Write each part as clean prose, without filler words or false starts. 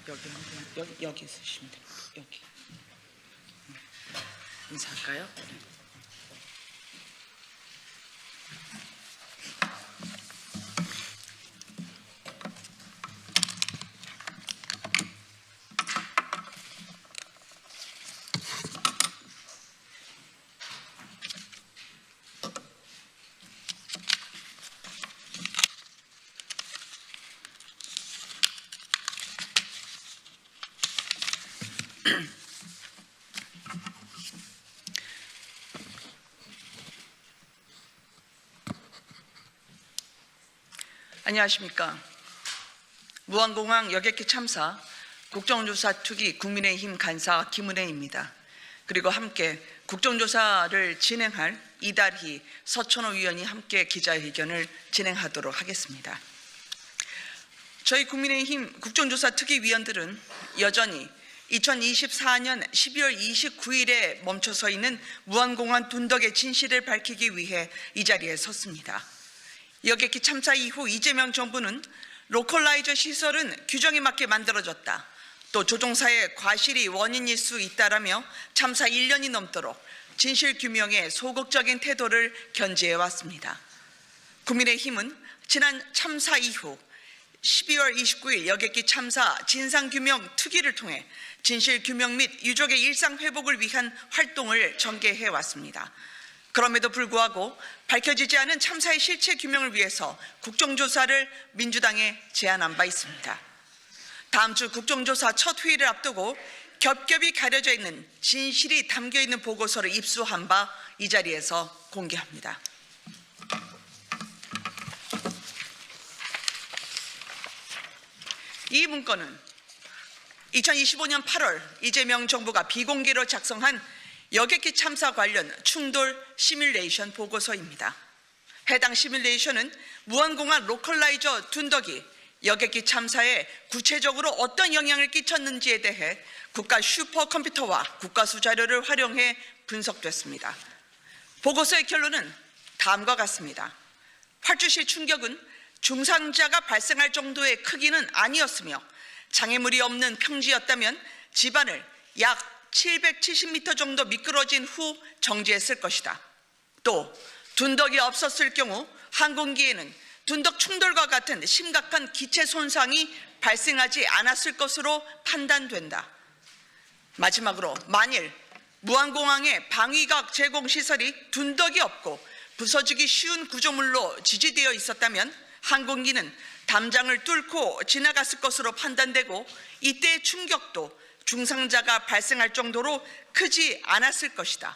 여기 있으시면 돼요. 여기 인사할까요? 안녕하십니까. 무안공항 여객기 참사 국정조사 특위 국민의힘 간사 김은혜입니다. 그리고 함께 국정조사를 진행할 이달희 서천호 위원이 함께 기자회견을 진행하도록 하겠습니다. 저희 국민의힘 국정조사 특위 위원들은 여전히 2024년 12월 29일에 멈춰서 있는 무안공항 둔덕의 진실을 밝히기 위해 이 자리에 섰습니다. 여객기 참사 이후 이재명 정부는 로컬라이저 시설은 규정에 맞게 만들어졌다. 또 조종사의 과실이 원인일 수 있다라며 참사 1년이 넘도록 진실규명에 소극적인 태도를 견지해 왔습니다. 국민의힘은 지난 참사 이후 12월 29일 여객기 참사 진상규명 특위를 통해 진실규명 및 유족의 일상회복을 위한 활동을 전개해 왔습니다. 그럼에도 불구하고 밝혀지지 않은 참사의 실체 규명을 위해서 국정조사를 민주당에 제안한 바 있습니다. 다음 주 국정조사 첫 회의를 앞두고 겹겹이 가려져 있는 진실이 담겨 있는 보고서를 입수한 바 이 자리에서 공개합니다. 이 문건은 2025년 8월 이재명 정부가 비공개로 작성한 여객기 참사 관련 충돌 시뮬레이션 보고서입니다. 해당 시뮬레이션은 무안공항 로컬라이저 둔덕이 여객기 참사에 구체적으로 어떤 영향을 끼쳤는지에 대해 국가 슈퍼컴퓨터와 국가수 자료를 활용해 분석됐습니다. 보고서의 결론은 다음과 같습니다. 활주시 충격은 중상자가 발생할 정도의 크기는 아니었으며 장애물이 없는 평지였다면 지반을 약 770m 정도 미끄러진 후 정지했을 것이다. 또 둔덕이 없었을 경우 항공기에는 둔덕 충돌과 같은 심각한 기체 손상이 발생하지 않았을 것으로 판단된다. 마지막으로 만일 무안공항의 방위각 제공 시설이 둔덕이 없고 부서지기 쉬운 구조물로 지지되어 있었다면 항공기는 담장을 뚫고 지나갔을 것으로 판단되고 이때의 충격도 중상자가 발생할 정도로 크지 않았을 것이다.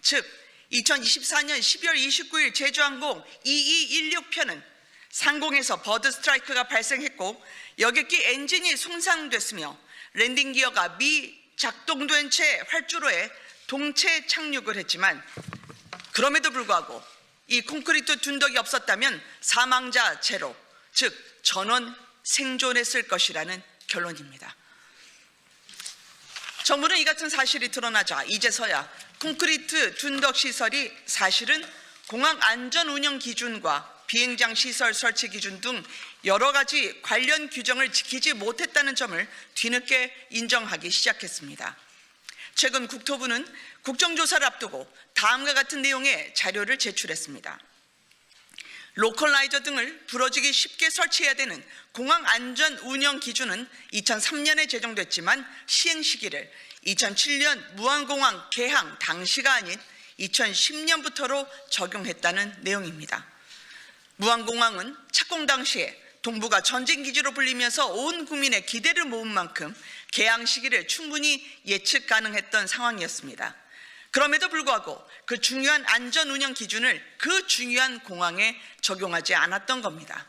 즉 2024년 12월 29일 제주항공 2216편은 상공에서 버드 스트라이크가 발생했고 여객기 엔진이 손상됐으며 랜딩 기어가 미작동된 채 활주로에 동체 착륙을 했지만 그럼에도 불구하고 이 콘크리트 둔덕이 없었다면 사망자 제로, 즉 전원 생존했을 것이라는 결론입니다. 정부는 이 같은 사실이 드러나자 이제서야 콘크리트 둔덕 시설이 사실은 공항 안전 운영 기준과 비행장 시설 설치 기준 등 여러 가지 관련 규정을 지키지 못했다는 점을 뒤늦게 인정하기 시작했습니다. 최근 국토부는 국정조사를 앞두고 다음과 같은 내용의 자료를 제출했습니다. 로컬라이저 등을 부러지기 쉽게 설치해야 되는 공항 안전 운영 기준은 2003년에 제정됐지만 시행 시기를 2007년 무안공항 개항 당시가 아닌 2010년부터로 적용했다는 내용입니다. 무안공항은 착공 당시에 동부가 전쟁기지로 불리면서 온 국민의 기대를 모은 만큼 개항 시기를 충분히 예측 가능했던 상황이었습니다. 그럼에도 불구하고 그 중요한 안전 운영 기준을 그 중요한 공항에 적용하지 않았던 겁니다.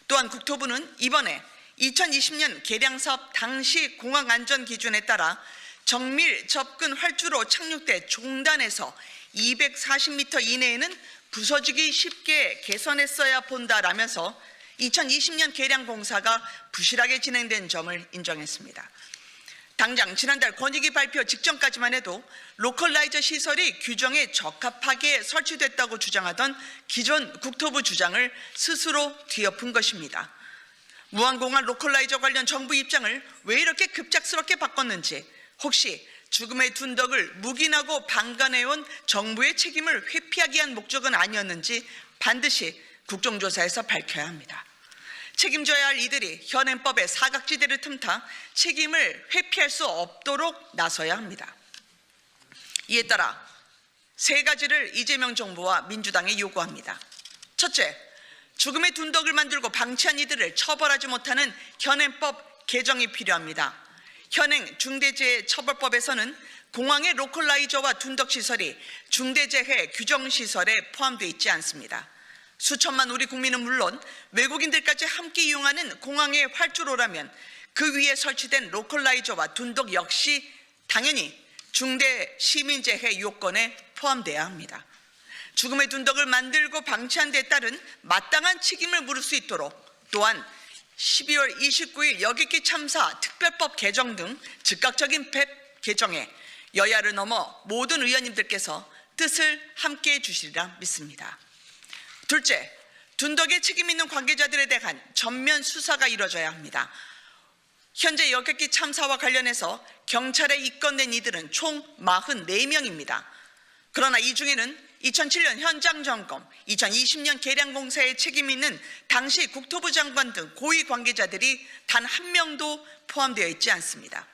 또한 국토부는 이번에 2020년 개량 사업 당시 공항 안전 기준에 따라 정밀 접근 활주로 착륙대 종단에서 240m 이내에는 부서지기 쉽게 개선했어야 본다라면서 2020년 개량 공사가 부실하게 진행된 점을 인정했습니다. 당장 지난달 권익위 발표 직전까지만 해도 로컬라이저 시설이 규정에 적합하게 설치됐다고 주장하던 기존 국토부 주장을 스스로 뒤엎은 것입니다. 무한공항 로컬라이저 관련 정부 입장을 왜 이렇게 급작스럽게 바꿨는지, 혹시 죽음의 둔덕을 묵인하고 방관해온 정부의 책임을 회피하기 위한 목적은 아니었는지 반드시 국정조사에서 밝혀야 합니다. 책임져야 할 이들이 현행법의 사각지대를 틈타 책임을 회피할 수 없도록 나서야 합니다. 이에 따라 세 가지를 이재명 정부와 민주당에 요구합니다. 첫째, 죽음의 둔덕을 만들고 방치한 이들을 처벌하지 못하는 현행법 개정이 필요합니다. 현행 중대재해처벌법에서는 공항의 로컬라이저와 둔덕시설이 중대재해 규정시설에 포함되어 있지 않습니다. 수천만 우리 국민은 물론 외국인들까지 함께 이용하는 공항의 활주로라면 그 위에 설치된 로컬라이저와 둔덕 역시 당연히 중대 시민재해 요건에 포함돼야 합니다. 죽음의 둔덕을 만들고 방치한 데 따른 마땅한 책임을 물을 수 있도록, 또한 12월 29일 여객기 참사 특별법 개정 등 즉각적인 법 개정에 여야를 넘어 모든 의원님들께서 뜻을 함께해 주시리라 믿습니다. 둘째, 둔덕에 책임 있는 관계자들에 대한 전면 수사가 이뤄져야 합니다. 현재 여객기 참사와 관련해서 경찰에 입건된 이들은 총 44명입니다. 그러나 이 중에는 2007년 현장 점검, 2020년 계량 공사에 책임 있는 당시 국토부 장관 등 고위 관계자들이 단 한 명도 포함되어 있지 않습니다.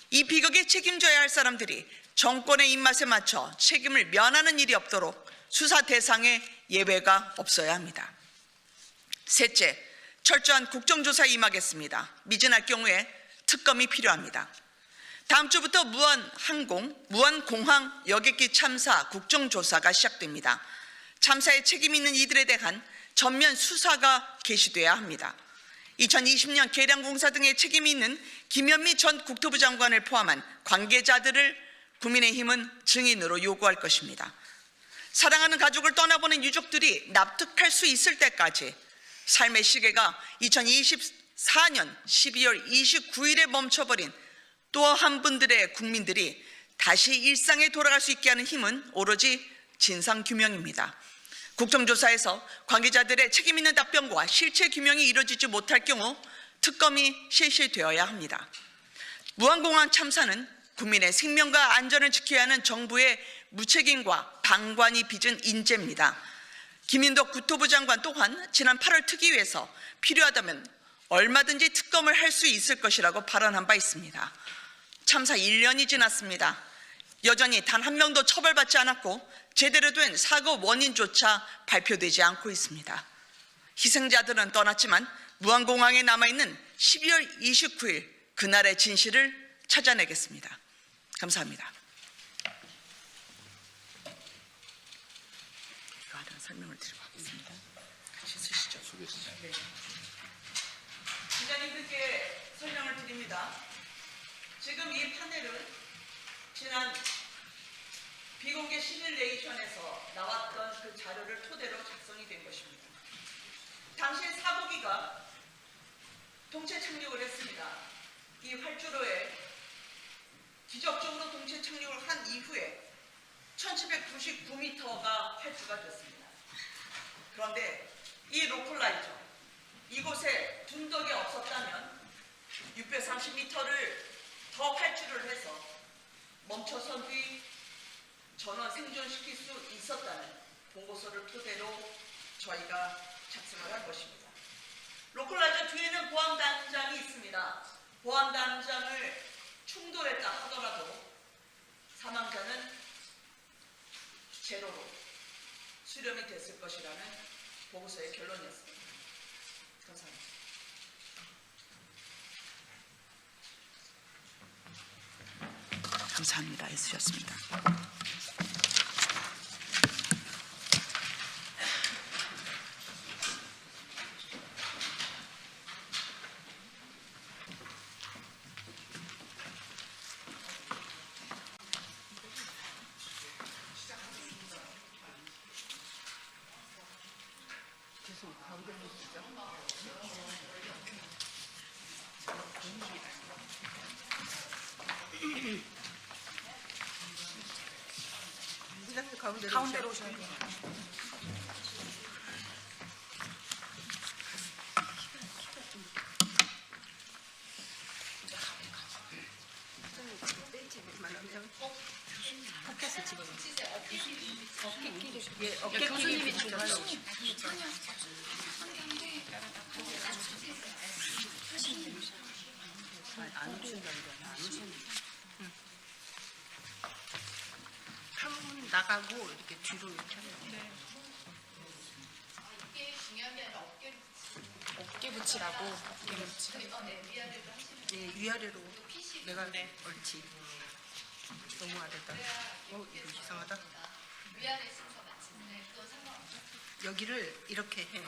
이 비극에 책임져야 할 사람들이 정권의 입맛에 맞춰 책임을 면하는 일이 없도록 수사 대상에 예외가 없어야 합니다. 셋째, 철저한 국정조사에 임하겠습니다. 미진할 경우에 특검이 필요합니다. 다음 주부터 무한공항 여객기 참사 국정조사가 시작됩니다. 참사에 책임 있는 이들에 대한 전면 수사가 개시돼야 합니다. 2020년 계량공사 등의 책임이 있는 김현미 전 국토부 장관을 포함한 관계자들을 국민의힘은 증인으로 요구할 것입니다. 사랑하는 가족을 떠나보낸 유족들이 납득할 수 있을 때까지 삶의 시계가 2024년 12월 29일에 멈춰버린 또 한 분들의 국민들이 다시 일상에 돌아갈 수 있게 하는 힘은 오로지 진상규명입니다. 국정조사에서 관계자들의 책임 있는 답변과 실체 규명이 이루어지지 못할 경우 특검이 실시되어야 합니다. 무한공항 참사는 국민의 생명과 안전을 지켜야 하는 정부의 무책임과 방관이 빚은 인재입니다. 김인덕 국토부 장관 또한 지난 8월 특위에서 필요하다면 얼마든지 특검을 할 수 있을 것이라고 발언한 바 있습니다. 참사 1년이 지났습니다. 여전히 단 한 명도 처벌받지 않았고 제대로 된 사고 원인조차 발표되지 않고 있습니다. 희생자들은 떠났지만 무한공항에 남아있는 12월 29일 그날의 진실을 찾아내겠습니다. 감사합니다. 이거 하나 설명을 드리고 하겠습니다. 같이 쓰시죠. 네. 기자님들께 설명을 드립니다. 지금 이 파넬은 지난 비공개 시뮬레이션에서 나왔던 그 자료를 토대로 작성이 된 것입니다. 당시 사고기가 동체 착륙을 했습니다. 이 활주로에 기적적으로 동체 착륙을 한 이후에 1799m가 활주가 됐습니다. 그런데 이 로컬라이저, 이곳에 둔덕이 없었다면 630m를 더 활주를 해서 멈춰선 뒤 전원 생존시킬 수 있었다는 보고서를 토대로 저희가 작성을 한 것입니다. 로컬라이저 뒤에는 보안단장이 있습니다. 보안단장을 충돌했다 하더라도 사망자는 제로로 수렴이 됐을 것이라는 보고서의 결론이었습니다. 감사합니다. 감사합니다. 애쓰셨습니다. 가운데로 오셔야 돼요. 한분 나가고 이렇게 뒤로 이렇게 하면 어깨 붙이라고. 어깨 붙이. 예, 위아래로 내가 옳지. 너무 아래다. 이거 이상하다. 여기를 이렇게 해.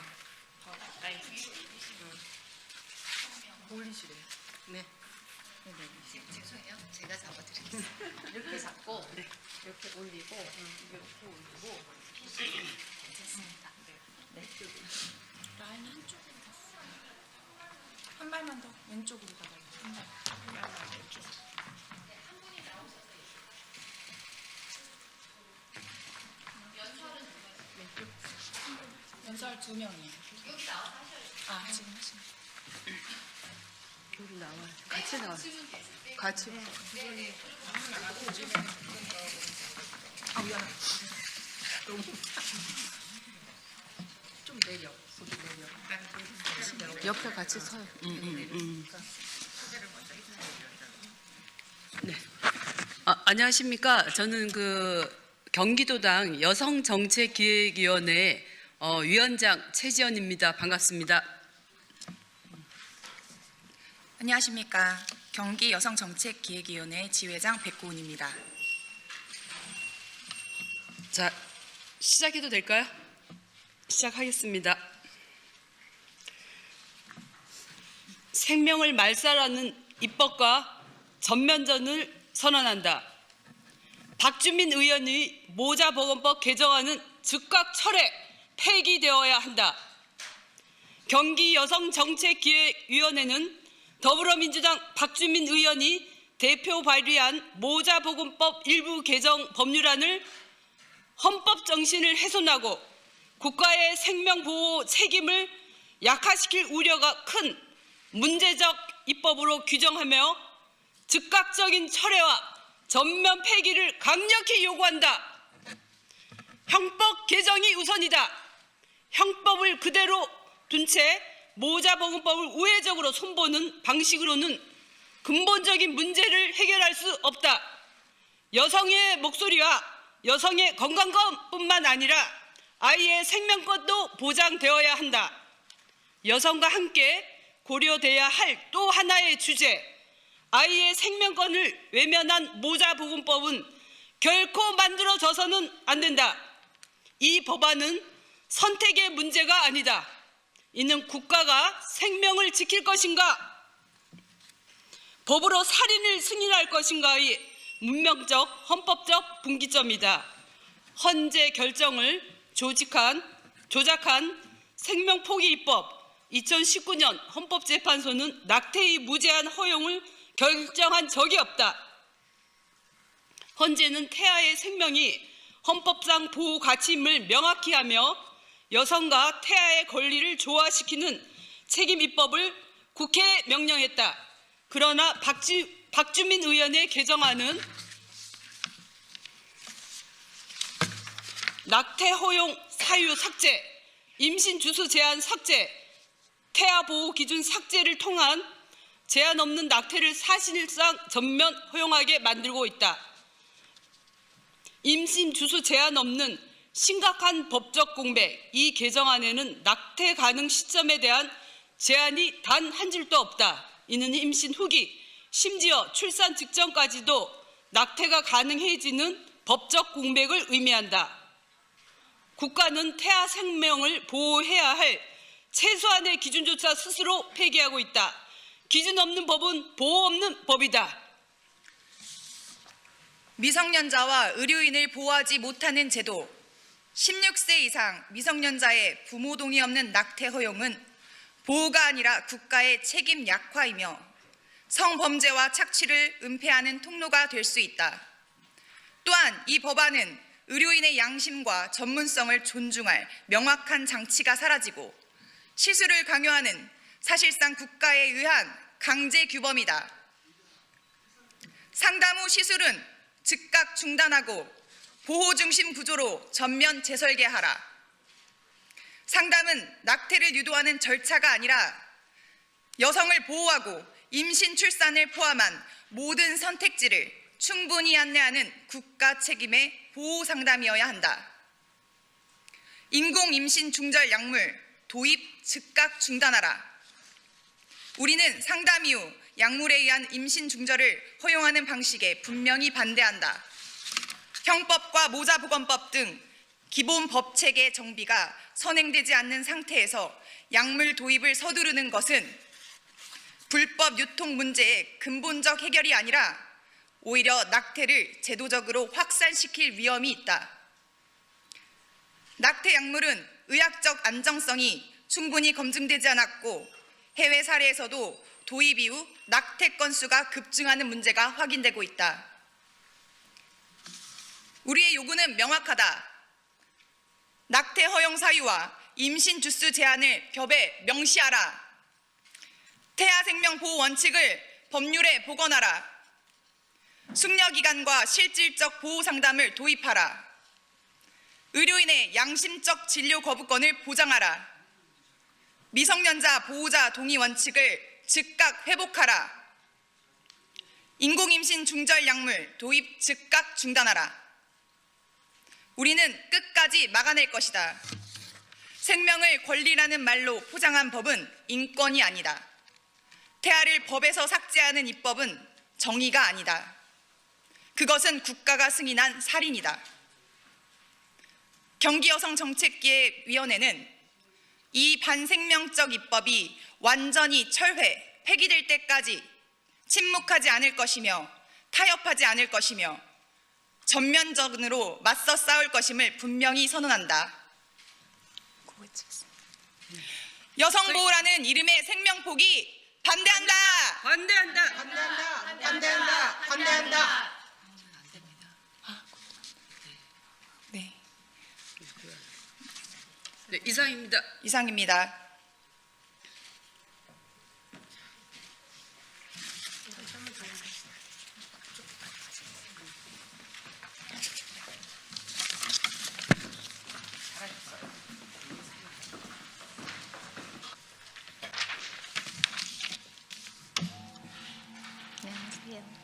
가까이 붙이. 올리시래. 네. 죄송해요. 제가 잡아드리겠습니다. 이렇게 잡고 이렇게 올리고 이렇게 올리고. 괜찮습니다. 라인 한쪽으로 갔어. 한 발만 더 왼쪽으로 가봐요. 한 발만 왼쪽. 연설 2명이에요. 여기 나와서 하셔야죠. 지금 하시면. 여기 나와. 같이 나와. 같이. 아 미안해. 너무 좀 내려. 소리 내려. 옆에 같이 서요. 네. 안녕하십니까. 저는 경기도당 여성정책기획위원회 위원장 최지연입니다. 반갑습니다. 안녕하십니까. 경기 여성정책기획위원회 지회장 백고은입니다. 자, 시작해도 될까요? 시작하겠습니다. 생명을 말살하는 입법과 전면전을 선언한다. 박주민 의원의 모자보건법 개정안은 즉각 철회, 폐기되어야 한다. 경기 여성정책기획위원회는 더불어민주당 박주민 의원이 대표 발의한 모자보건법 일부 개정 법률안을 헌법 정신을 훼손하고 국가의 생명보호 책임을 약화시킬 우려가 큰 문제적 입법으로 규정하며 즉각적인 철회와 전면 폐기를 강력히 요구한다. 형법 개정이 우선이다. 형법을 그대로 둔 채 모자보건법을 우회적으로 손보는 방식으로는 근본적인 문제를 해결할 수 없다. 여성의 목소리와 여성의 건강권뿐만 아니라 아이의 생명권도 보장되어야 한다. 여성과 함께 고려돼야 할 또 하나의 주제, 아이의 생명권을 외면한 모자보건법은 결코 만들어져서는 안 된다. 이 법안은 선택의 문제가 아니다. 이는 국가가 생명을 지킬 것인가, 법으로 살인을 승인할 것인가의 문명적, 헌법적 분기점이다. 헌재 결정을 조작한 생명포기 입법 2019년 헌법재판소는 낙태의 무제한 허용을 결정한 적이 없다. 헌재는 태아의 생명이 헌법상 보호 가치임을 명확히 하며 여성과 태아의 권리를 조화시키는 책임 입법을 국회에 명령했다. 그러나 박주민 의원의 개정안은 낙태 허용 사유 삭제, 임신 주수 제한 삭제, 태아 보호 기준 삭제를 통한 제한 없는 낙태를 사실상 전면 허용하게 만들고 있다. 임신 주수 제한 없는 심각한 법적 공백, 이 개정안에는 낙태 가능 시점에 대한 제한이 단 한 줄도 없다. 이는 임신 후기, 심지어 출산 직전까지도 낙태가 가능해지는 법적 공백을 의미한다. 국가는 태아 생명을 보호해야 할 최소한의 기준조차 스스로 폐기하고 있다. 기준 없는 법은 보호 없는 법이다. 미성년자와 의료인을 보호하지 못하는 제도, 16세 이상 미성년자의 부모 동의 없는 낙태 허용은 보호가 아니라 국가의 책임 약화이며 성범죄와 착취를 은폐하는 통로가 될 수 있다. 또한 이 법안은 의료인의 양심과 전문성을 존중할 명확한 장치가 사라지고 시술을 강요하는 사실상 국가에 의한 강제 규범이다. 상담 후 시술은 즉각 중단하고 보호 중심 구조로 전면 재설계하라. 상담은 낙태를 유도하는 절차가 아니라 여성을 보호하고 임신 출산을 포함한 모든 선택지를 충분히 안내하는 국가 책임의 보호 상담이어야 한다. 인공 임신 중절 약물 도입 즉각 중단하라. 우리는 상담 이후 약물에 의한 임신 중절을 허용하는 방식에 분명히 반대한다. 형법과 모자보건법 등 기본 법체계 정비가 선행되지 않는 상태에서 약물 도입을 서두르는 것은 불법 유통 문제의 근본적 해결이 아니라 오히려 낙태를 제도적으로 확산시킬 위험이 있다. 낙태 약물은 의학적 안정성이 충분히 검증되지 않았고 해외 사례에서도 도입 이후 낙태 건수가 급증하는 문제가 확인되고 있다. 우리의 요구는 명확하다. 낙태 허용 사유와 임신 주수 제한을 법에 명시하라. 태아 생명 보호 원칙을 법률에 복원하라. 숙려기간과 실질적 보호 상담을 도입하라. 의료인의 양심적 진료 거부권을 보장하라. 미성년자 보호자 동의 원칙을 즉각 회복하라. 인공임신 중절 약물 도입 즉각 중단하라. 우리는 끝까지 막아낼 것이다. 생명을 권리라는 말로 포장한 법은 인권이 아니다. 태아를 법에서 삭제하는 입법은 정의가 아니다. 그것은 국가가 승인한 살인이다. 경기여성정책기획위원회는 이 반생명적 입법이 완전히 철회, 폐기될 때까지 침묵하지 않을 것이며 타협하지 않을 것이며 전면적으로 맞서 싸울 것임을 분명히 선언한다. 여성보호라는 이름의 생명포기 반대한다! 반대한다. 반대한다. 반대한다. 반대한다. 네, 네, 이상입니다. 이상입니다. 네, 안녕하세요.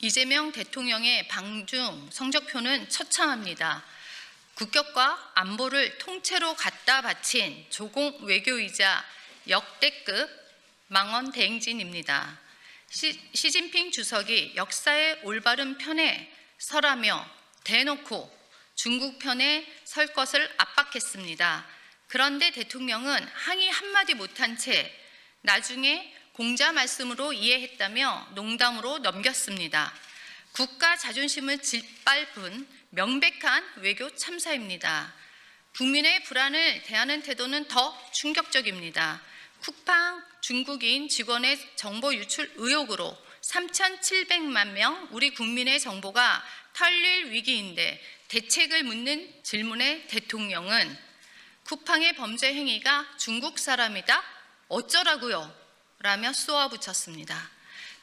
이재명 대통령의 방중 성적표는 처참합니다. 국격과 안보를 통째로 갖다 바친 조공 외교이자 역대급 망언 대행진입니다. 시진핑 주석이 역사의 올바른 편에 서라며 대놓고 중국 편에 설 것을 압박했습니다. 그런데 대통령은 항의 한마디 못한 채 나중에 공자 말씀으로 이해했다며 농담으로 넘겼습니다. 국가 자존심을 짓밟은 명백한 외교 참사입니다. 국민의 불안을 대하는 태도는 더 충격적입니다. 쿠팡 중국인 직원의 정보 유출 의혹으로 3,700만 명 우리 국민의 정보가 털릴 위기인데 대책을 묻는 질문에 대통령은 쿠팡의 범죄 행위가 중국 사람이다? 어쩌라고요? 라며 쏘아붙였습니다.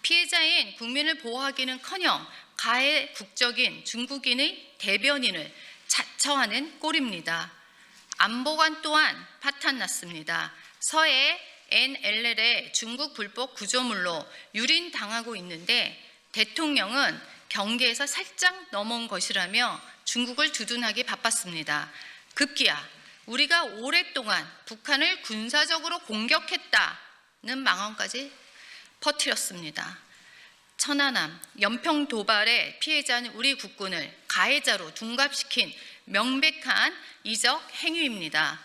피해자인 국민을 보호하기는커녕 가해 국적인 중국인의 대변인을 자처하는 꼴입니다. 안보관 또한 파탄났습니다. 서해 NLL의 중국 불법 구조물로 유린당하고 있는데 대통령은 경계에서 살짝 넘어온 것이라며 중국을 두둔하기 바빴습니다. 급기야 우리가 오랫동안 북한을 군사적으로 공격했다는 망언까지 퍼뜨렸습니다. 천안함, 연평 도발의 피해자는 우리 국군을 가해자로 둔갑시킨 명백한 이적 행위입니다.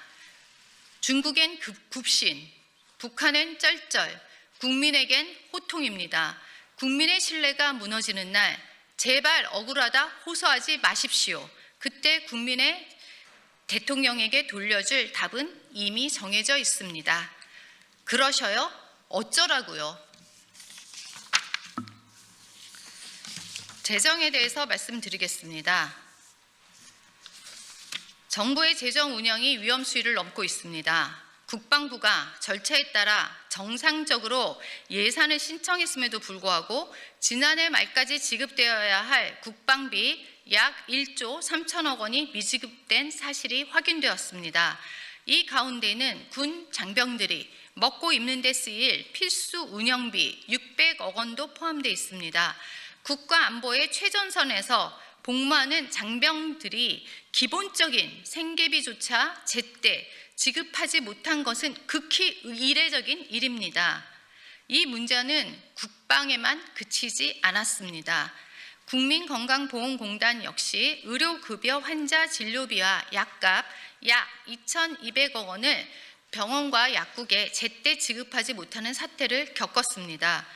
중국엔 굽신, 북한은 쩔쩔, 국민에겐 호통입니다. 국민의 신뢰가 무너지는 날 제발 억울하다 호소하지 마십시오. 그때 국민의 대통령에게 돌려줄 답은 이미 정해져 있습니다. 그러셔요? 어쩌라고요? 재정에 대해서 말씀드리겠습니다. 정부의 재정 운영이 위험 수위를 넘고 있습니다. 국방부가 절차에 따라 정상적으로 예산을 신청했음에도 불구하고 지난해 말까지 지급되어야 할 국방비 약 1조 3천억 원이 미지급된 사실이 확인되었습니다. 이 가운데는 군 장병들이 먹고 입는 데 쓰일 필수 운영비 600억 원도 포함되어 있습니다. 국가 안보의 최전선에서 복무하는 장병들이 기본적인 생계비조차 제때 지급하지 못한 것은 극히 이례적인 일입니다. 이 문제는 국방에만 그치지 않았습니다. 국민건강보험공단 역시 의료급여 환자 진료비와 약값 약 2,200억 원을 병원과 약국에 제때 지급하지 못하는 사태를 겪었습니다.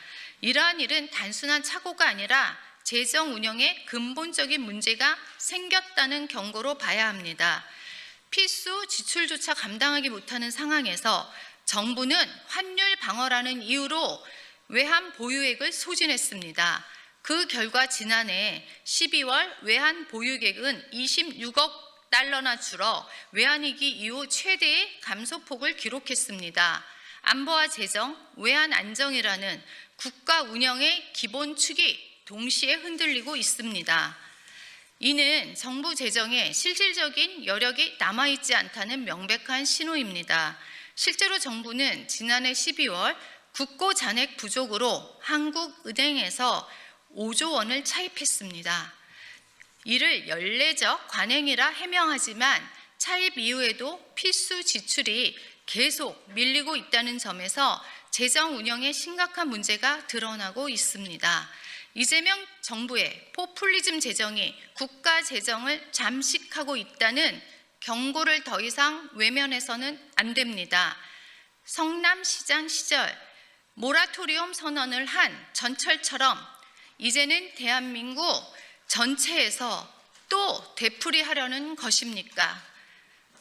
이러한 일은 단순한 착오가 아니라 재정 운영에 근본적인 문제가 생겼다는 경고로 봐야 합니다. 필수 지출조차 감당하기 못하는 상황에서 정부는 환율 방어라는 이유로 외환 보유액을 소진했습니다. 그 결과 지난해 12월 외환 보유액은 26억 달러나 줄어 외환위기 이후 최대의 감소폭을 기록했습니다. 안보와 재정, 외환 안정이라는 국가 운영의 기본축이 동시에 흔들리고 있습니다. 이는 정부 재정에 실질적인 여력이 남아있지 않다는 명백한 신호입니다. 실제로 정부는 지난해 12월 국고 잔액 부족으로 한국은행에서 5조 원을 차입했습니다. 이를 연례적 관행이라 해명하지만 차입 이후에도 필수 지출이 계속 밀리고 있다는 점에서 재정 운영에 심각한 문제가 드러나고 있습니다. 이재명 정부의 포퓰리즘 재정이 국가 재정을 잠식하고 있다는 경고를 더 이상 외면해서는 안 됩니다. 성남시장 시절 모라토리엄 선언을 한 전철처럼 이제는 대한민국 전체에서 또 되풀이하려는 것입니까?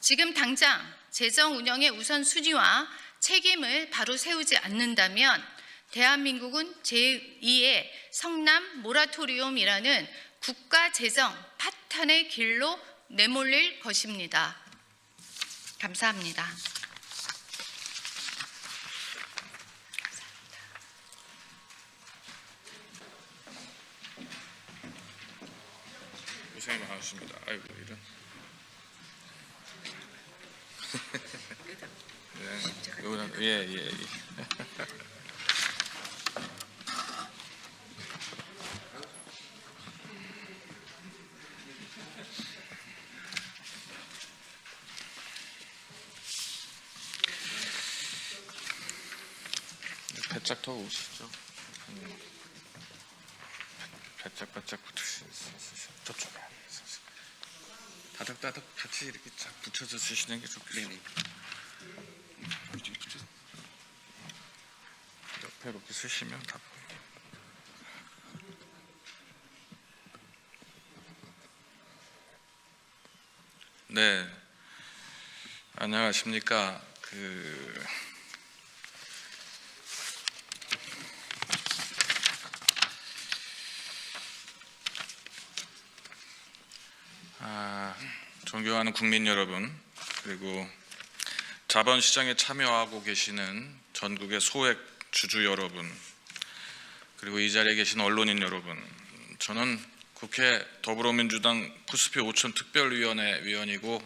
지금 당장 재정 운영의 우선순위와 책임을 바로 세우지 않는다면 대한민국은 제2의 성남 모라토리움이라는 국가 재정 파탄의 길로 내몰릴 것입니다. 감사합니다. 고생이 많으십니다. 아이고 이런. 네, 예. 배짝 더 오시죠. 배짝 붙으시죠. 저쪽에. 다닥다닥 같이 이렇게 쫙 붙여서 쓰시는 게 좋겠어요. 옆에 이렇게 쓰시면 다 보여요. 네, 안녕하십니까. 존경하는 국민 여러분, 그리고 자본시장에 참여하고 계시는 전국의 소액 주주 여러분, 그리고 이 자리에 계신 언론인 여러분, 저는 국회 더불어민주당 코스피 오촌 특별위원회 위원이고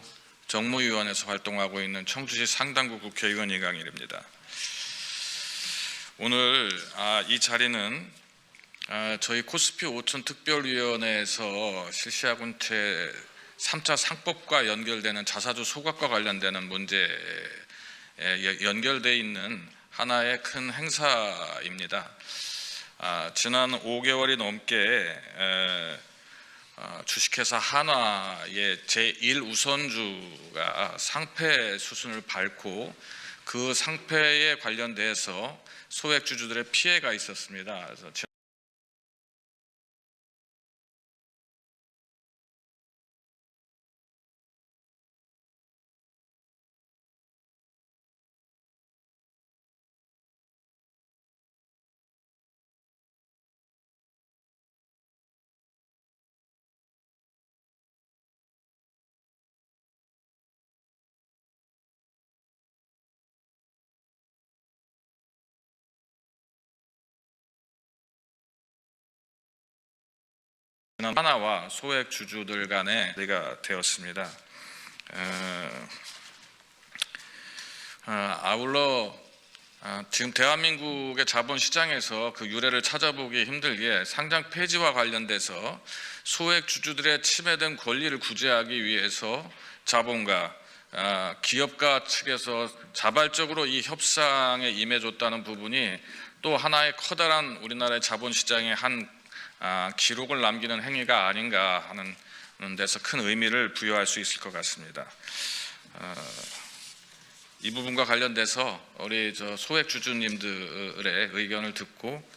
정무위원회에서 활동하고 있는 청주시 상당구 국회의원 이강일입니다. 오늘 이 자리는 저희 코스피 오촌 특별위원회에서 실시하고 있는 제 3차 상법과 연결되는 자사주 소각과 관련되는 문제에 연결되어 있는 하나의 큰 행사입니다. 지난 5개월이 넘게 주식회사 한화의 제1우선주가 상패 수순을 밟고 그 상패에 관련돼서 소액주주들의 피해가 있었습니다. 그래서 하나와 소액 주주들 간에 내가 되었습니다. 아울러 지금 대한민국의 자본시장에서 그 유래를 찾아보기 힘들기에 상장 폐지와 관련돼서 소액 주주들의 침해된 권리를 구제하기 위해서 자본가, 기업가 측에서 자발적으로 이 협상에 임해줬다는 부분이 또 하나의 커다란 우리나라의 자본시장의 한 기록을 남기는 행위가 아닌가 하는 데서 큰 의미를 부여할 수 있을 것 같습니다. 이 부분과 관련돼서 우리 소액 주주님들의 의견을 듣고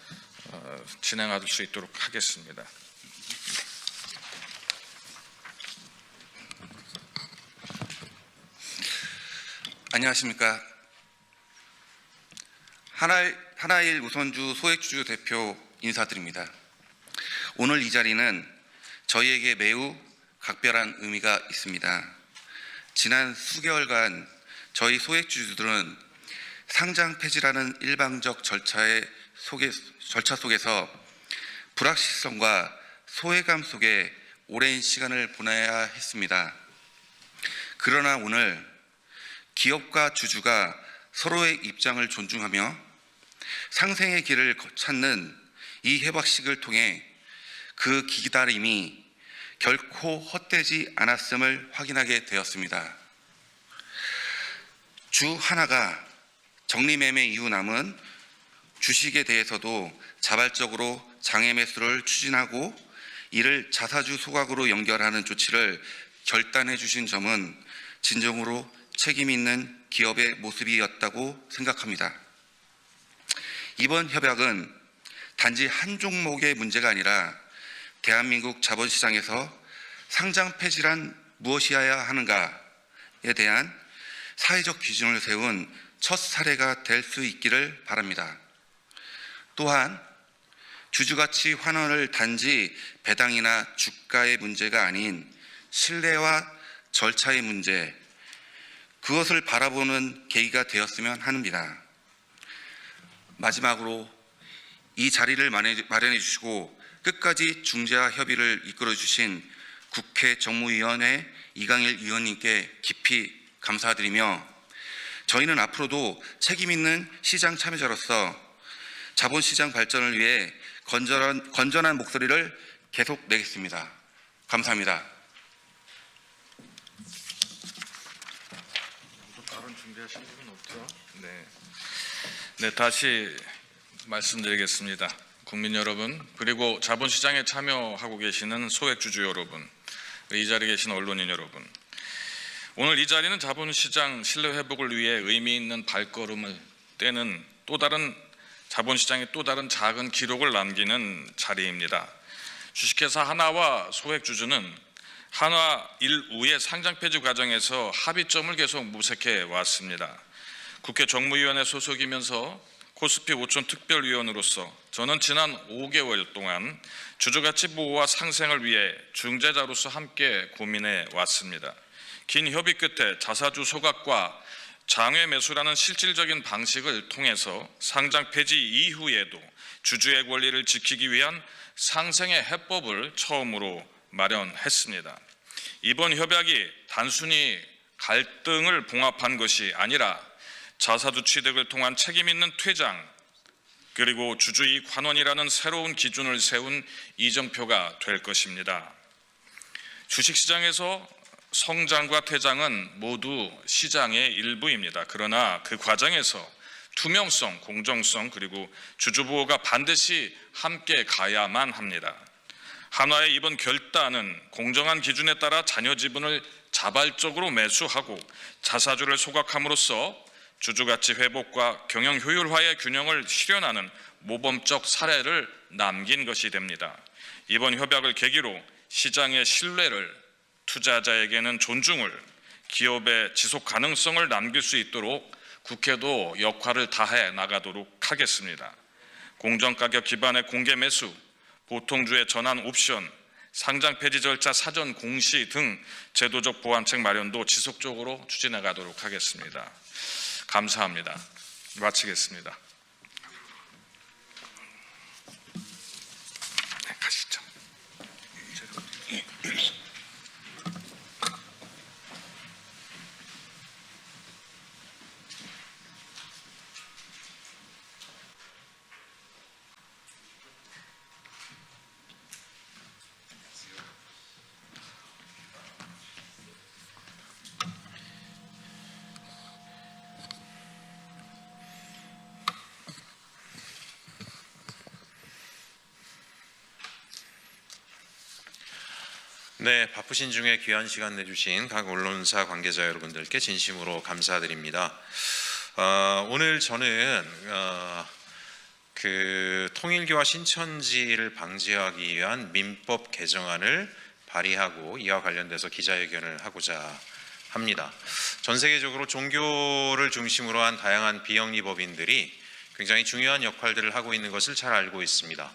진행할 수 있도록 하겠습니다. 안녕하십니까. 하나일 우선주 소액주주 대표 인사드립니다. 오늘 이 자리는 저희에게 매우 각별한 의미가 있습니다. 지난 수개월간 저희 소액주주들은 상장 폐지라는 일방적 절차 속에서 불확실성과 소외감 속에 오랜 시간을 보내야 했습니다. 그러나 오늘 기업과 주주가 서로의 입장을 존중하며 상생의 길을 찾는 이 해박식을 통해 그 기다림이 결코 헛되지 않았음을 확인하게 되었습니다. 주 하나가 정리매매 이후 남은 주식에 대해서도 자발적으로 장외 매수를 추진하고 이를 자사주 소각으로 연결하는 조치를 결단해 주신 점은 진정으로 책임 있는 기업의 모습이었다고 생각합니다. 이번 협약은 단지 한 종목의 문제가 아니라 대한민국 자본시장에서 상장 폐지란 무엇이어야 하는가에 대한 사회적 기준을 세운 첫 사례가 될 수 있기를 바랍니다. 또한 주주가치 환원을 단지 배당이나 주가의 문제가 아닌 신뢰와 절차의 문제, 그것을 바라보는 계기가 되었으면 합니다. 마지막으로 이 자리를 마련해 주시고 끝까지 중재와 협의를 이끌어 주신 국회 정무위원회 이강일 위원님께 깊이 감사드리며 저희는 앞으로도 책임 있는 시장 참여자로서 자본시장 발전을 위해 건전한 목소리를 계속 내겠습니다. 감사합니다. 발언 준비하신 분은 없죠? 네, 다시 말씀드리겠습니다. 국민 여러분, 그리고 자본시장에 참여하고 계시는 소액주주 여러분, 이 자리에 계신 언론인 여러분, 오늘 이 자리는 자본시장 신뢰 회복을 위해 의미 있는 발걸음을 떼는 자본시장의 또 다른 작은 기록을 남기는 자리입니다. 주식회사 하나와 소액주주는 한화 1우의 상장 폐지 과정에서 합의점을 계속 모색해 왔습니다. 국회 정무위원회 소속이면서 코스피 5천 특별위원으로서 저는 지난 5개월 동안 주주가치 보호와 상생을 위해 중재자로서 함께 고민해 왔습니다. 긴 협의 끝에 자사주 소각과 장외 매수라는 실질적인 방식을 통해서 상장 폐지 이후에도 주주의 권리를 지키기 위한 상생의 해법을 처음으로 마련했습니다. 이번 협약이 단순히 갈등을 봉합한 것이 아니라 자사주 취득을 통한 책임 있는 퇴장 그리고 주주이익 환원이라는 새로운 기준을 세운 이정표가 될 것입니다. 주식시장에서 성장과 퇴장은 모두 시장의 일부입니다. 그러나 그 과정에서 투명성, 공정성 그리고 주주보호가 반드시 함께 가야만 합니다. 한화의 이번 결단은 공정한 기준에 따라 잔여 지분을 자발적으로 매수하고 자사주를 소각함으로써 주주가치 회복과 경영 효율화의 균형을 실현하는 모범적 사례를 남긴 것이 됩니다. 이번 협약을 계기로 시장의 신뢰를, 투자자에게는 존중을, 기업의 지속 가능성을 남길 수 있도록 국회도 역할을 다해 나가도록 하겠습니다. 공정가격 기반의 공개 매수, 보통주의 전환 옵션, 상장 폐지 절차 사전 공시 등 제도적 보완책 마련도 지속적으로 추진해 가도록 하겠습니다. 감사합니다. 마치겠습니다. 네, 가시죠. 네, 바쁘신 중에 귀한 시간 내주신 각 언론사 관계자 여러분들께 진심으로 감사드립니다. 오늘 저는 통일교와 신천지를 방지하기 위한 민법 개정안을 발의하고 이와 관련돼서 기자회견을 하고자 합니다. 전 세계적으로 종교를 중심으로 한 다양한 비영리법인들이 굉장히 중요한 역할들을 하고 있는 것을 잘 알고 있습니다.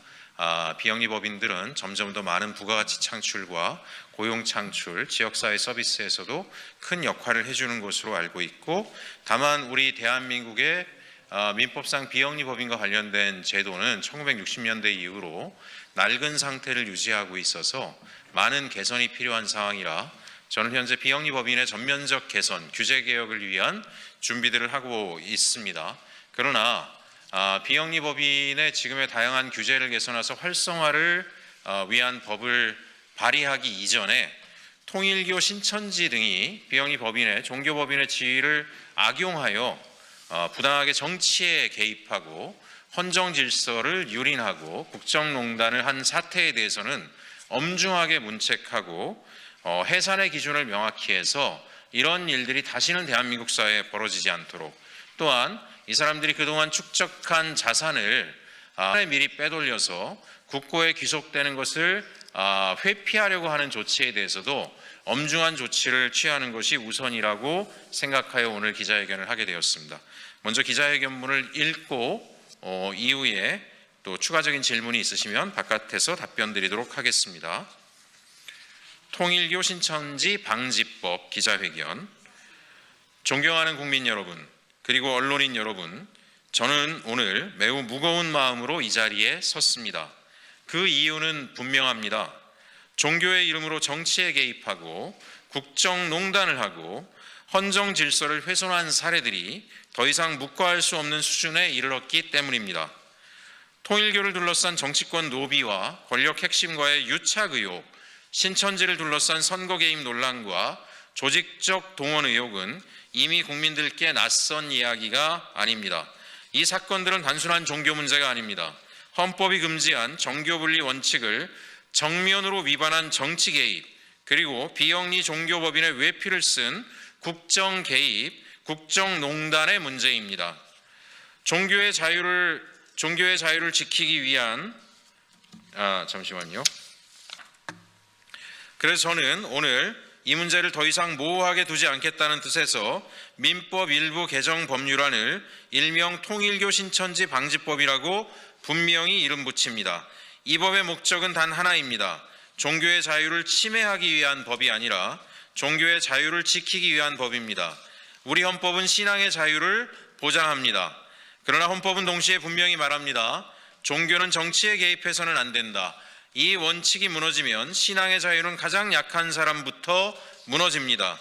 비영리법인들은 점점 더 많은 부가가치 창출과 고용 창출, 지역사회 서비스에서도 큰 역할을 해주는 것으로 알고 있고, 다만 우리 대한민국의 민법상 비영리법인과 관련된 제도는 1960년대 이후로 낡은 상태를 유지하고 있어서 많은 개선이 필요한 상황이라 저는 현재 비영리법인의 전면적 개선, 규제 개혁을 위한 준비들을 하고 있습니다. 그러나 비영리법인의 지금의 다양한 규제를 개선해서 활성화를 위한 법을 발의하기 이전에 통일교, 신천지 등이 비영리법인의 종교법인의 지위를 악용하여 부당하게 정치에 개입하고 헌정 질서를 유린하고 국정농단을 한 사태에 대해서는 엄중하게 문책하고 해산의 기준을 명확히 해서 이런 일들이 다시는 대한민국 사회에 벌어지지 않도록, 또한 이 사람들이 그동안 축적한 자산을 미리 빼돌려서 국고에 귀속되는 것을 회피하려고 하는 조치에 대해서도 엄중한 조치를 취하는 것이 우선이라고 생각하여 오늘 기자회견을 하게 되었습니다. 먼저 기자회견문을 읽고 이후에 또 추가적인 질문이 있으시면 바깥에서 답변 드리도록 하겠습니다. 통일교 신천지 방지법 기자회견. 존경하는 국민 여러분, 그리고 언론인 여러분, 저는 오늘 매우 무거운 마음으로 이 자리에 섰습니다. 그 이유는 분명합니다. 종교의 이름으로 정치에 개입하고 국정농단을 하고 헌정 질서를 훼손한 사례들이 더 이상 묵과할 수 없는 수준에 이르렀기 때문입니다. 통일교를 둘러싼 정치권 노비와 권력 핵심과의 유착 의혹, 신천지를 둘러싼 선거 개입 논란과 조직적 동원 의혹은 이미 국민들께 낯선 이야기가 아닙니다. 이 사건들은 단순한 종교 문제가 아닙니다. 헌법이 금지한 정교분리 원칙을 정면으로 위반한 정치 개입, 그리고 비영리 종교법인의 외피를 쓴 국정 개입, 국정농단의 문제입니다. 종교의 자유를 지키기 위한 그래서 저는 오늘 이 문제를 더 이상 모호하게 두지 않겠다는 뜻에서 민법 일부 개정 법률안을 일명 통일교 신천지 방지법이라고 분명히 이름 붙입니다. 이 법의 목적은 단 하나입니다. 종교의 자유를 침해하기 위한 법이 아니라 종교의 자유를 지키기 위한 법입니다. 우리 헌법은 신앙의 자유를 보장합니다. 그러나 헌법은 동시에 분명히 말합니다. 종교는 정치에 개입해서는 안 된다. 이 원칙이 무너지면 신앙의 자유는 가장 약한 사람부터 무너집니다.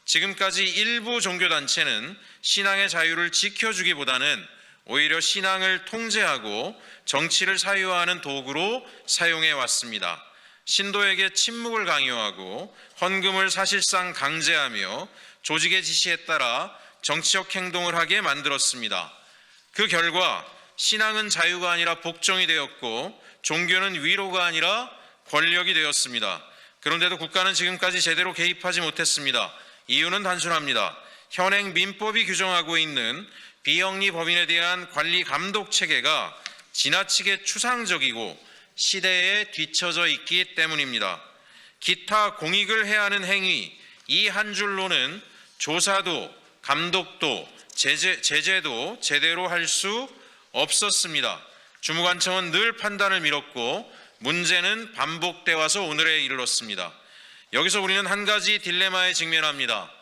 지금까지 일부 종교단체는 신앙의 자유를 지켜주기보다는 오히려 신앙을 통제하고 정치를 사유화하는 도구로 사용해 왔습니다. 신도에게 침묵을 강요하고 헌금을 사실상 강제하며 조직의 지시에 따라 정치적 행동을 하게 만들었습니다. 그 결과 신앙은 자유가 아니라 복종이 되었고 종교는 위로가 아니라 권력이 되었습니다. 그런데도 국가는 지금까지 제대로 개입하지 못했습니다. 이유는 단순합니다. 현행 민법이 규정하고 있는 비영리 법인에 대한 관리 감독 체계가 지나치게 추상적이고 시대에 뒤처져 있기 때문입니다. 기타 공익을 해야 하는 행위, 이 한 줄로는 조사도 감독도 제재도 제대로 할 수 없었습니다. 주무관청은 늘 판단을 미뤘고 문제는 반복돼 와서 오늘에 이르렀습니다. 여기서 우리는 한 가지 딜레마에 직면합니다.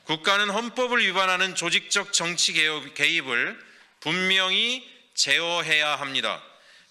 국가는 헌법을 위반하는 조직적 정치 개입을 분명히 제어해야 합니다.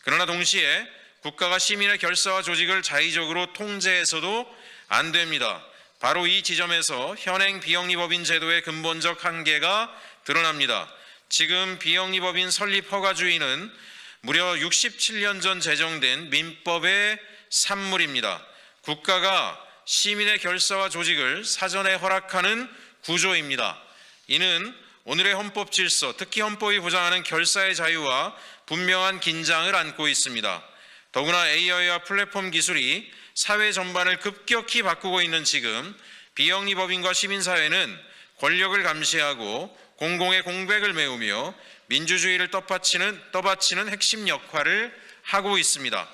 그러나 동시에 국가가 시민의 결사와 조직을 자의적으로 통제해서도 안 됩니다. 바로 이 지점에서 현행 비영리법인 제도의 근본적 한계가 드러납니다. 지금 비영리법인 설립 허가주의는 무려 67년 전 제정된 민법의 산물입니다. 국가가 시민의 결사와 조직을 사전에 허락하는 구조입니다. 이는 오늘의 헌법 질서, 특히 헌법이 보장하는 결사의 자유와 분명한 긴장을 안고 있습니다. 더구나 AI와 플랫폼 기술이 사회 전반을 급격히 바꾸고 있는 지금 비영리 법인과 시민사회는 권력을 감시하고 공공의 공백을 메우며 민주주의를 떠받치는 핵심 역할을 하고 있습니다.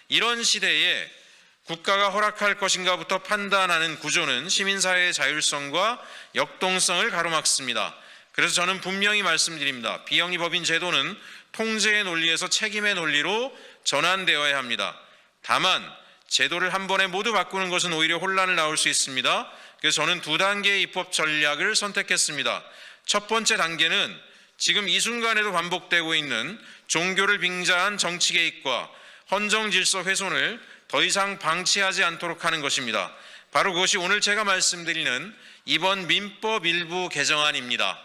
이런 시대에 국가가 허락할 것인가부터 판단하는 구조는 시민사회의 자율성과 역동성을 가로막습니다. 그래서 저는 분명히 말씀드립니다. 비영리 법인 제도는 통제의 논리에서 책임의 논리로 전환되어야 합니다. 다만 제도를 한 번에 모두 바꾸는 것은 오히려 혼란을 낳을 수 있습니다. 그래서 저는 2단계의 입법 전략을 선택했습니다. 첫 번째 단계는 지금 이 순간에도 반복되고 있는 종교를 빙자한 정치 개입과 헌정 질서 훼손을 더 이상 방치하지 않도록 하는 것입니다. 바로 그것이 오늘 제가 말씀드리는 이번 민법 일부 개정안입니다.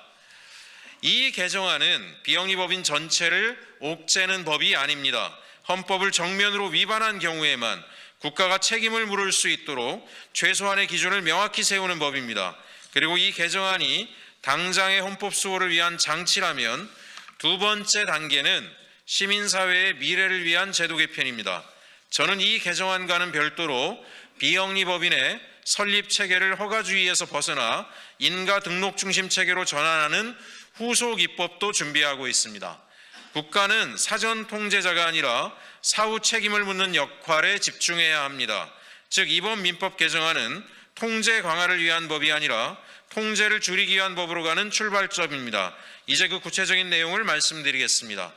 이 개정안은 비영리 법인 전체를 옥죄는 법이 아닙니다. 헌법을 정면으로 위반한 경우에만 국가가 책임을 물을 수 있도록 최소한의 기준을 명확히 세우는 법입니다. 그리고 이 개정안이 당장의 헌법 수호를 위한 장치라면 두 번째 단계는 시민사회의 미래를 위한 제도 개편입니다. 저는 이 개정안과는 별도로 비영리 법인의 설립 체계를 허가주의에서 벗어나 인가 등록 중심 체계로 전환하는 후속 입법도 준비하고 있습니다. 국가는 사전 통제자가 아니라 사후 책임을 묻는 역할에 집중해야 합니다. 즉 이번 민법 개정안은 통제 강화를 위한 법이 아니라 통제를 줄이기 위한 법으로 가는 출발점입니다. 이제 그 구체적인 내용을 말씀드리겠습니다.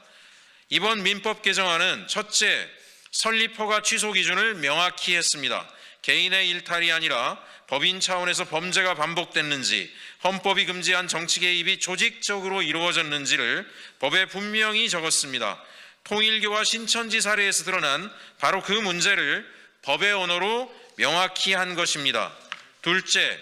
이번 민법 개정안은 첫째, 설립 허가 취소 기준을 명확히 했습니다. 개인의 일탈이 아니라 법인 차원에서 범죄가 반복됐는지, 헌법이 금지한 정치 개입이 조직적으로 이루어졌는지를 법에 분명히 적었습니다. 통일교와 신천지 사례에서 드러난 바로 그 문제를 법의 언어로 명확히 한 것입니다. 둘째,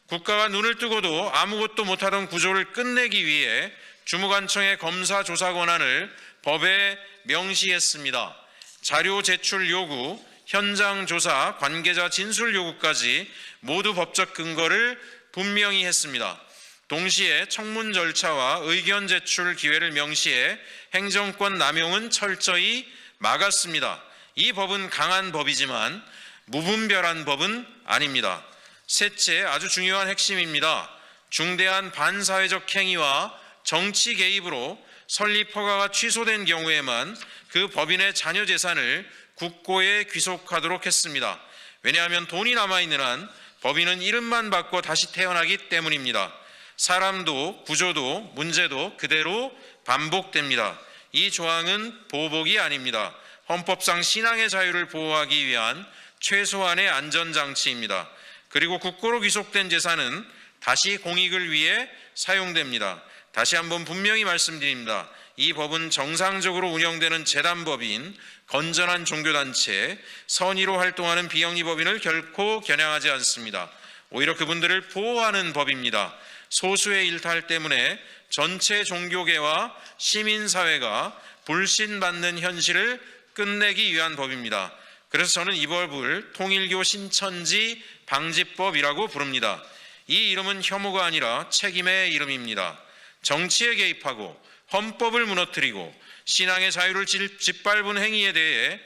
국가가 눈을 뜨고도 아무것도 못하던 구조를 끝내기 위해 주무관청의 검사 조사 권한을 법에 명시했습니다. 자료 제출 요구, 현장 조사, 관계자 진술 요구까지 모두 법적 근거를 분명히 했습니다. 동시에 청문 절차와 의견 제출 기회를 명시해 행정권 남용은 철저히 막았습니다. 이 법은 강한 법이지만 무분별한 법은 아닙니다. 셋째, 아주 중요한 핵심입니다. 중대한 반사회적 행위와 정치 개입으로 설립 허가가 취소된 경우에만 그 법인의 자녀 재산을 국고에 귀속하도록 했습니다. 왜냐하면 돈이 남아있는 한 법인은 이름만 바꿔 다시 태어나기 때문입니다. 사람도 구조도 문제도 그대로 반복됩니다. 이 조항은 보복이 아닙니다. 헌법상 신앙의 자유를 보호하기 위한 최소한의 안전장치입니다. 그리고 국고로 귀속된 재산은 다시 공익을 위해 사용됩니다. 다시 한번 분명히 말씀드립니다. 이 법은 정상적으로 운영되는 재단법인, 건전한 종교단체, 선의로 활동하는 비영리 법인을 결코 겨냥하지 않습니다. 오히려 그분들을 보호하는 법입니다. 소수의 일탈 때문에 전체 종교계와 시민사회가 불신받는 현실을 끝내기 위한 법입니다. 그래서 저는 이 법을 통일교 신천지 방지법이라고 부릅니다. 이 이름은 혐오가 아니라 책임의 이름입니다. 정치에 개입하고 헌법을 무너뜨리고 신앙의 자유를 짓밟은 행위에 대해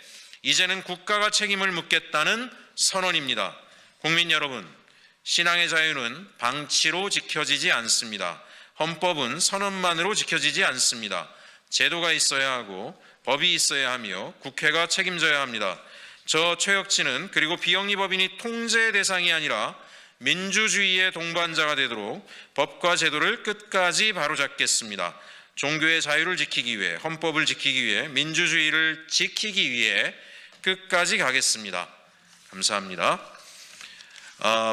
이제는 국가가 책임을 묻겠다는 선언입니다. 국민 여러분, 신앙의 자유는 방치로 지켜지지 않습니다. 헌법은 선언만으로 지켜지지 않습니다. 제도가 있어야 하고 법이 있어야 하며 국회가 책임져야 합니다. 저 최혁진은 그리고 비영리 법인이 통제의 대상이 아니라 민주주의의 동반자가 되도록 법과 제도를 끝까지 바로잡겠습니다. 종교의 자유를 지키기 위해, 헌법을 지키기 위해, 민주주의를 지키기 위해 끝까지 가겠습니다. 감사합니다.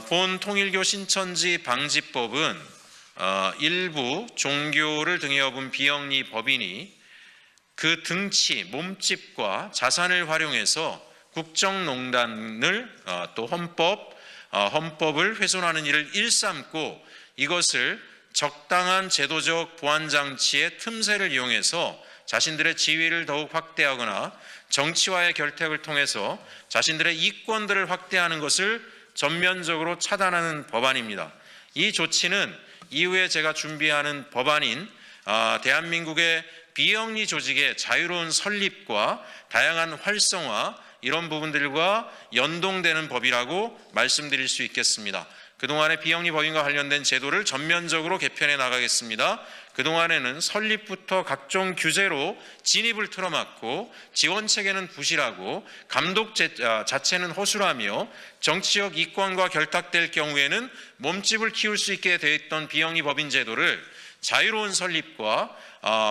본 통일교 신천지 방지법은 일부 종교를 등에 업은 비영리 법인이 그 등치, 몸집과 자산을 활용해서 국정농단을 또 헌법을 훼손하는 일을 일삼고 이것을 적당한 제도적 보완장치의 틈새를 이용해서 자신들의 지위를 더욱 확대하거나 정치와의 결탁을 통해서 자신들의 이권들을 확대하는 것을 전면적으로 차단하는 법안입니다. 이 조치는 이후에 제가 준비하는 법안인 대한민국의 비영리 조직의 자유로운 설립과 다양한 활성화, 이런 부분들과 연동되는 법이라고 말씀드릴 수 있겠습니다. 그동안의 비영리 법인과 관련된 제도를 전면적으로 개편해 나가겠습니다. 그동안에는 설립부터 각종 규제로 진입을 틀어막고 지원체계는 부실하고 감독 자체는 허술하며 정치적 이권과 결탁될 경우에는 몸집을 키울 수 있게 되어 있던 비영리 법인 제도를 자유로운 설립과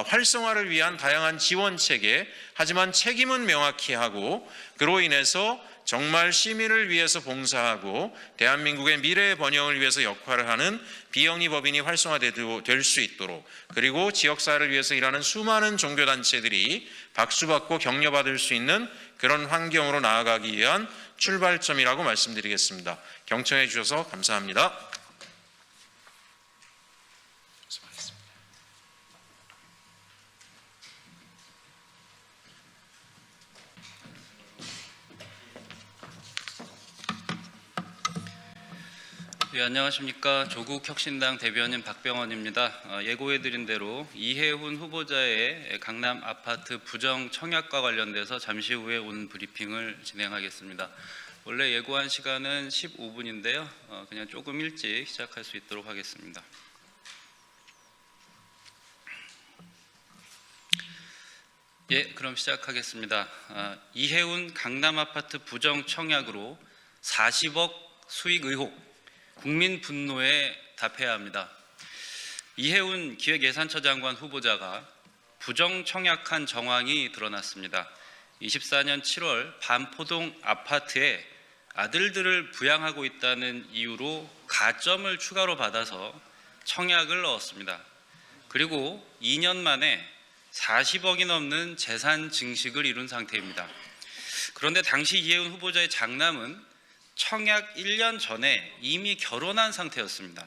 활성화를 위한 다양한 지원체계, 하지만 책임은 명확히 하고 그로 인해서 정말 시민을 위해서 봉사하고 대한민국의 미래의 번영을 위해서 역할을 하는 비영리 법인이 활성화될 수 있도록, 그리고 지역사회를 위해서 일하는 수많은 종교단체들이 박수받고 격려받을 수 있는 그런 환경으로 나아가기 위한 출발점이라고 말씀드리겠습니다. 경청해 주셔서 감사합니다. 예, 안녕하십니까. 조국혁신당 대변인 박병원입니다. 예고해드린 대로 이해훈 후보자의 강남 아파트 부정 청약과 관련돼서 잠시 후에 오늘 브리핑을 진행하겠습니다. 원래 예고한 시간은 15분인데요. 그냥 조금 일찍 시작할 수 있도록 하겠습니다. 예, 그럼 시작하겠습니다. 이해훈 강남 아파트 부정 청약으로 40억 수익 의혹. 국민 분노에 답해야 합니다. 이해훈 기획예산처 장관 후보자가 부정 청약한 정황이 드러났습니다. 24년 7월 반포동 아파트에 아들들을 부양하고 있다는 이유로 가점을 추가로 받아서 청약을 넣었습니다. 그리고 2년 만에 40억이 넘는 재산 증식을 이룬 상태입니다. 그런데 당시 이해훈 후보자의 장남은 청약 1년 전에 이미 결혼한 상태였습니다.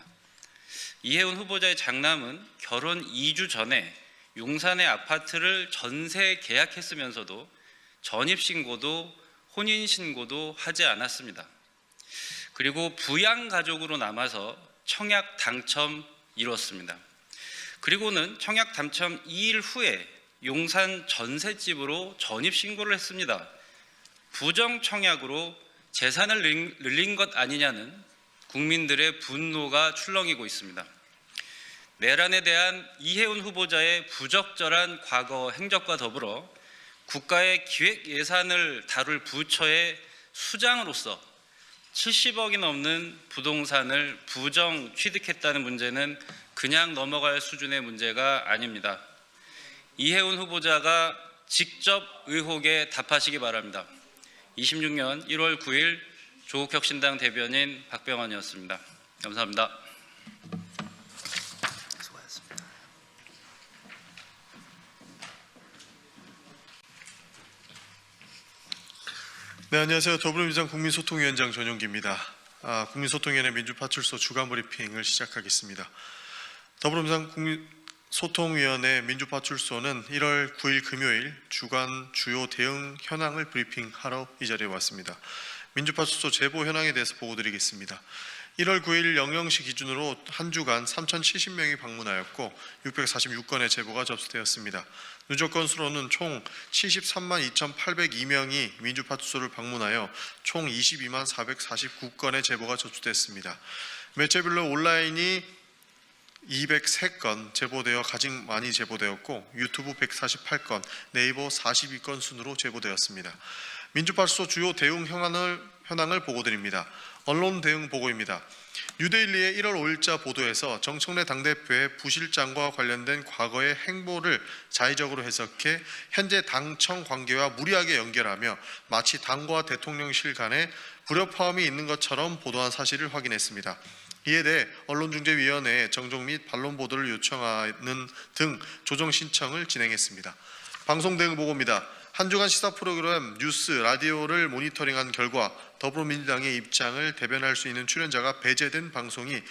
이해훈 후보자의 장남은 결혼 2주 전에 용산의 아파트를 전세 계약했으면서도 전입신고도 혼인신고도 하지 않았습니다. 그리고 부양가족으로 남아서 청약 당첨 이뤘습니다. 그리고는 청약 당첨 2일 후에 용산 전셋집으로 전입신고를 했습니다. 부정청약으로 재산을 늘린 것 아니냐는 국민들의 분노가 출렁이고 있습니다. 내란에 대한 이해훈 후보자의 부적절한 과거 행적과 더불어 국가의 기획 예산을 다룰 부처의 수장으로서 70억이 넘는 부동산을 부정 취득했다는 문제는 그냥 넘어갈 수준의 문제가 아닙니다. 이해훈 후보자가 직접 의혹에 답하시기 바랍니다. 26년 1월 9일 조국혁신당 대변인 박병원이었습니다. 감사합니다. 네, 안녕하세요. 더불어민주당 국민소통위원장 전용기입니다. 국민소통위원회 민주파출소 주간 브리핑을 시작하겠습니다. 더불어민주당 국민소통위원회 민주파출소는 1월 9일 금요일 주간 주요 대응 현황을 브리핑하러 이 자리에 왔습니다. 민주파출소 제보 현황에 대해서 보고드리겠습니다. 1월 9일 00시 기준으로 한 주간 3,070명이 방문하였고 646건의 제보가 접수되었습니다. 누적 건수로는 총 73만 2,802명이 민주파출소를 방문하여 총 22만 449건의 제보가 접수됐습니다. 매체별로 온라인이 203건 제보되어 가장 많이 제보되었고 유튜브 148건, 네이버 42건 순으로 제보되었습니다. 민주파출소 주요 대응 현황을 보고드립니다. 언론 대응 보고입니다. 뉴데일리의 1월 5일자 보도에서 정청래 당대표의 부실장과 관련된 과거의 행보를 자의적으로 해석해 현재 당청 관계와 무리하게 연결하며 마치 당과 대통령실 간에 불협화음이 있는 것처럼 보도한 사실을 확인했습니다. 이에 대해 언론중재위원회에 정정 및 반론 보도를 요청하는 등 조정 신청을 진행했습니다. 방송 대응 보고입니다. 한 주간 시사 프로그램 뉴스, 라디오를 모니터링한 결과 더불어민주당의 입장을 대변할 수 있는 출연자가 배제된 방송이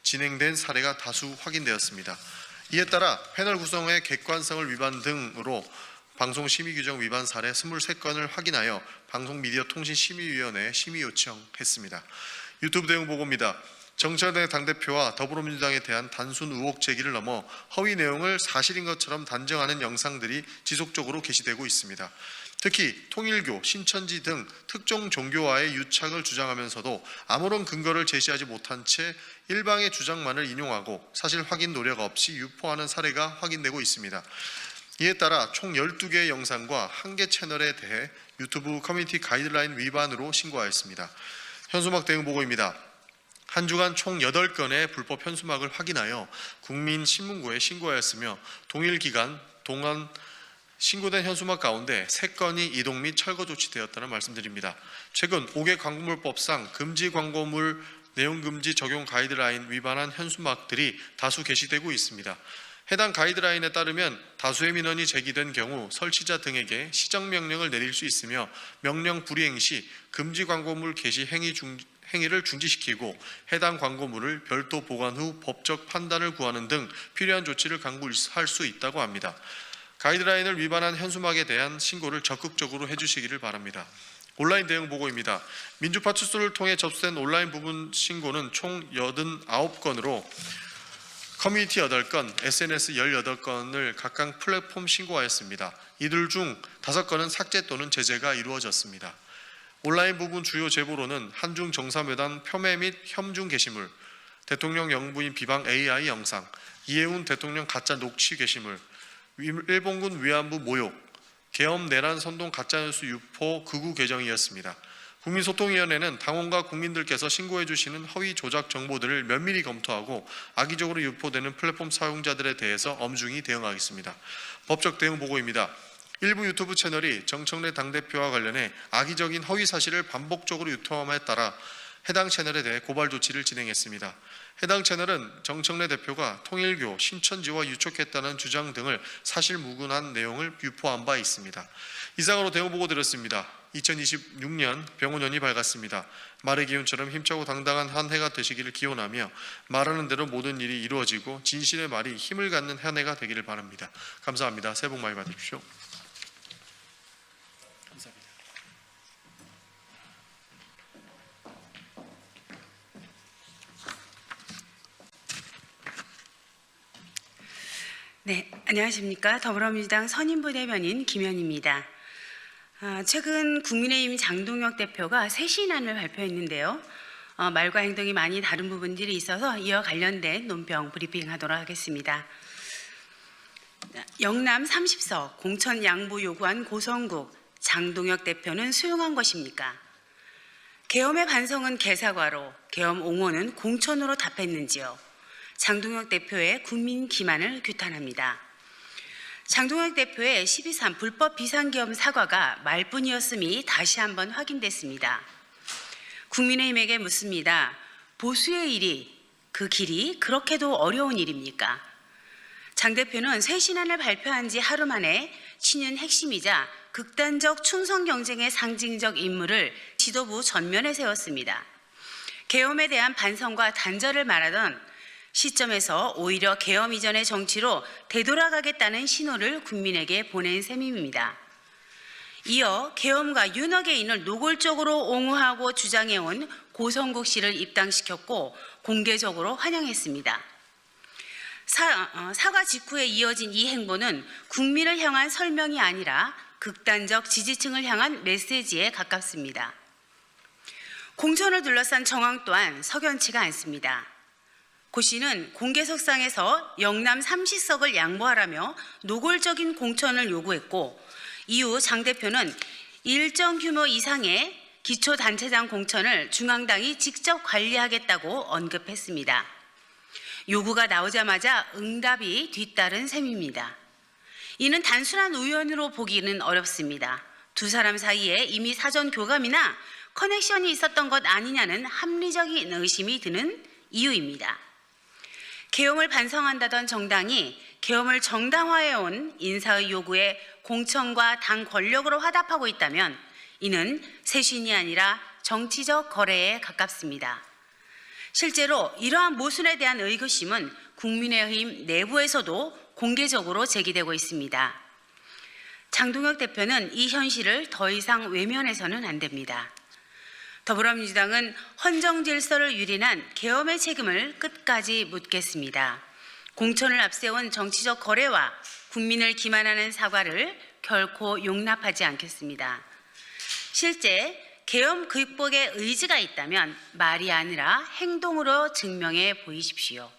진행된 사례가 다수 확인되었습니다. 이에 따라 패널 구성의 객관성을 위반 등으로 방송심의규정 위반 사례 23건을 확인하여 방송미디어통신심의위원회에 심의 요청했습니다. 유튜브 대응 보고입니다. 정청래 당대표와 더불어민주당에 대한 단순 의혹 제기를 넘어 허위 내용을 사실인 것처럼 단정하는 영상들이 지속적으로 게시되고 있습니다. 특히 통일교, 신천지 등 특정 종교와의 유착을 주장하면서도 아무런 근거를 제시하지 못한 채 일방의 주장만을 인용하고 사실 확인 노력 없이 유포하는 사례가 확인되고 있습니다. 이에 따라 총 12개의 영상과 1개 채널에 대해 유튜브 커뮤니티 가이드라인 위반으로 신고하였습니다. 현수막 대응 보고입니다. 한 주간 총 8건의 불법 현수막을 확인하여 국민신문고에 신고하였으며 동일 기간 동안 신고된 현수막 가운데 3건이 이동 및 철거 조치되었다는 말씀드립니다. 최근 5개 광고물법상 금지 광고물 내용금지 적용 가이드라인 위반한 현수막들이 다수 게시되고 있습니다. 해당 가이드라인에 따르면 다수의 민원이 제기된 경우 설치자 등에게 시정명령을 내릴 수 있으며 명령 불이행 시 금지 광고물 게시 행위를 중지시키고 해당 광고물을 별도 보관 후 법적 판단을 구하는 등 필요한 조치를 강구할 수 있다고 합니다. 가이드라인을 위반한 현수막에 대한 신고를 적극적으로 해주시기를 바랍니다. 온라인 대응 보고입니다. 민주파출소를 통해 접수된 온라인 부분 신고는 총 89건으로 커뮤니티 8건, SNS 18건을 각각 플랫폼 신고하였습니다. 이들 중 5건은 삭제 또는 제재가 이루어졌습니다. 온라인 부분 주요 제보로는 한중 정상회담 폄훼 및 혐중 게시물, 대통령 영부인 비방 AI 영상, 이해운 대통령 가짜 녹취 게시물, 일본군 위안부 모욕, 계엄 내란 선동 가짜뉴스 유포 극우 계정이었습니다. 국민소통위원회는 당원과 국민들께서 신고해 주시는 허위 조작 정보들을 면밀히 검토하고 악의적으로 유포되는 플랫폼 사용자들에 대해서 엄중히 대응하겠습니다. 법적 대응 보고입니다. 일부 유튜브 채널이 정청래 당대표와 관련해 악의적인 허위 사실을 반복적으로 유통함에 따라 해당 채널에 대해 고발 조치를 진행했습니다. 해당 채널은 정청래 대표가 통일교, 신천지와 유촉했다는 주장 등을 사실 무근한 내용을 유포한 바 있습니다. 이상으로 대응 보고 드렸습니다. 2026년 병원연이 밝았습니다. 말의 기운처럼 힘차고 당당한 한 해가 되시기를 기원하며 말하는 대로 모든 일이 이루어지고 진실의 말이 힘을 갖는 한 해가 되기를 바랍니다. 감사합니다. 새해 복 많이 받으십시오. 감사합니다. 네, 안녕하십니까. 더불어민주당 선임부대변인 김현입니다. 최근 국민의힘 장동혁 대표가 새 신안을 발표했는데요. 말과 행동이 많이 다른 부분들이 있어서 이와 관련된 논평 브리핑하도록 하겠습니다. 영남 30석 공천 양보 요구한 고성국 장동혁 대표는 수용한 것입니까? 계엄의 반성은 개사과로, 계엄 옹호는 공천으로 답했는지요? 장동혁 대표의 국민 기만을 규탄합니다. 장동혁 대표의 12.3 불법 비상계엄 사과가 말뿐이었음이 다시 한번 확인됐습니다. 국민의힘에게 묻습니다. 보수의 일이, 그 길이 그렇게도 어려운 일입니까? 장 대표는 새 신안을 발표한 지 하루 만에 친윤 핵심이자 극단적 충성 경쟁의 상징적 인물을 지도부 전면에 세웠습니다. 계엄에 대한 반성과 단절을 말하던 시점에서 오히려 계엄 이전의 정치로 되돌아가겠다는 신호를 국민에게 보낸 셈입니다. 이어 계엄과 윤허개인을 노골적으로 옹호하고 주장해온 고성국 씨를 입당시켰고 공개적으로 환영했습니다. 사과 직후에 이어진 이 행보는 국민을 향한 설명이 아니라 극단적 지지층을 향한 메시지에 가깝습니다. 공천을 둘러싼 정황 또한 석연치가 않습니다. 고 씨는 공개석상에서 영남 30석을 양보하라며 노골적인 공천을 요구했고 이후 장 대표는 일정 규모 이상의 기초단체장 공천을 중앙당이 직접 관리하겠다고 언급했습니다. 요구가 나오자마자 응답이 뒤따른 셈입니다. 이는 단순한 우연으로 보기는 어렵습니다. 두 사람 사이에 이미 사전 교감이나 커넥션이 있었던 것 아니냐는 합리적인 의심이 드는 이유입니다. 계엄을 반성한다던 정당이 계엄을 정당화해온 인사의 요구에 공천과 당 권력으로 화답하고 있다면 이는 쇄신이 아니라 정치적 거래에 가깝습니다. 실제로 이러한 모순에 대한 의구심은 국민의힘 내부에서도 공개적으로 제기되고 있습니다. 장동혁 대표는 이 현실을 더 이상 외면해서는 안 됩니다. 더불어민주당은 헌정 질서를 유린한 계엄의 책임을 끝까지 묻겠습니다. 공천을 앞세운 정치적 거래와 국민을 기만하는 사과를 결코 용납하지 않겠습니다. 실제 계엄 극복의 의지가 있다면 말이 아니라 행동으로 증명해 보이십시오.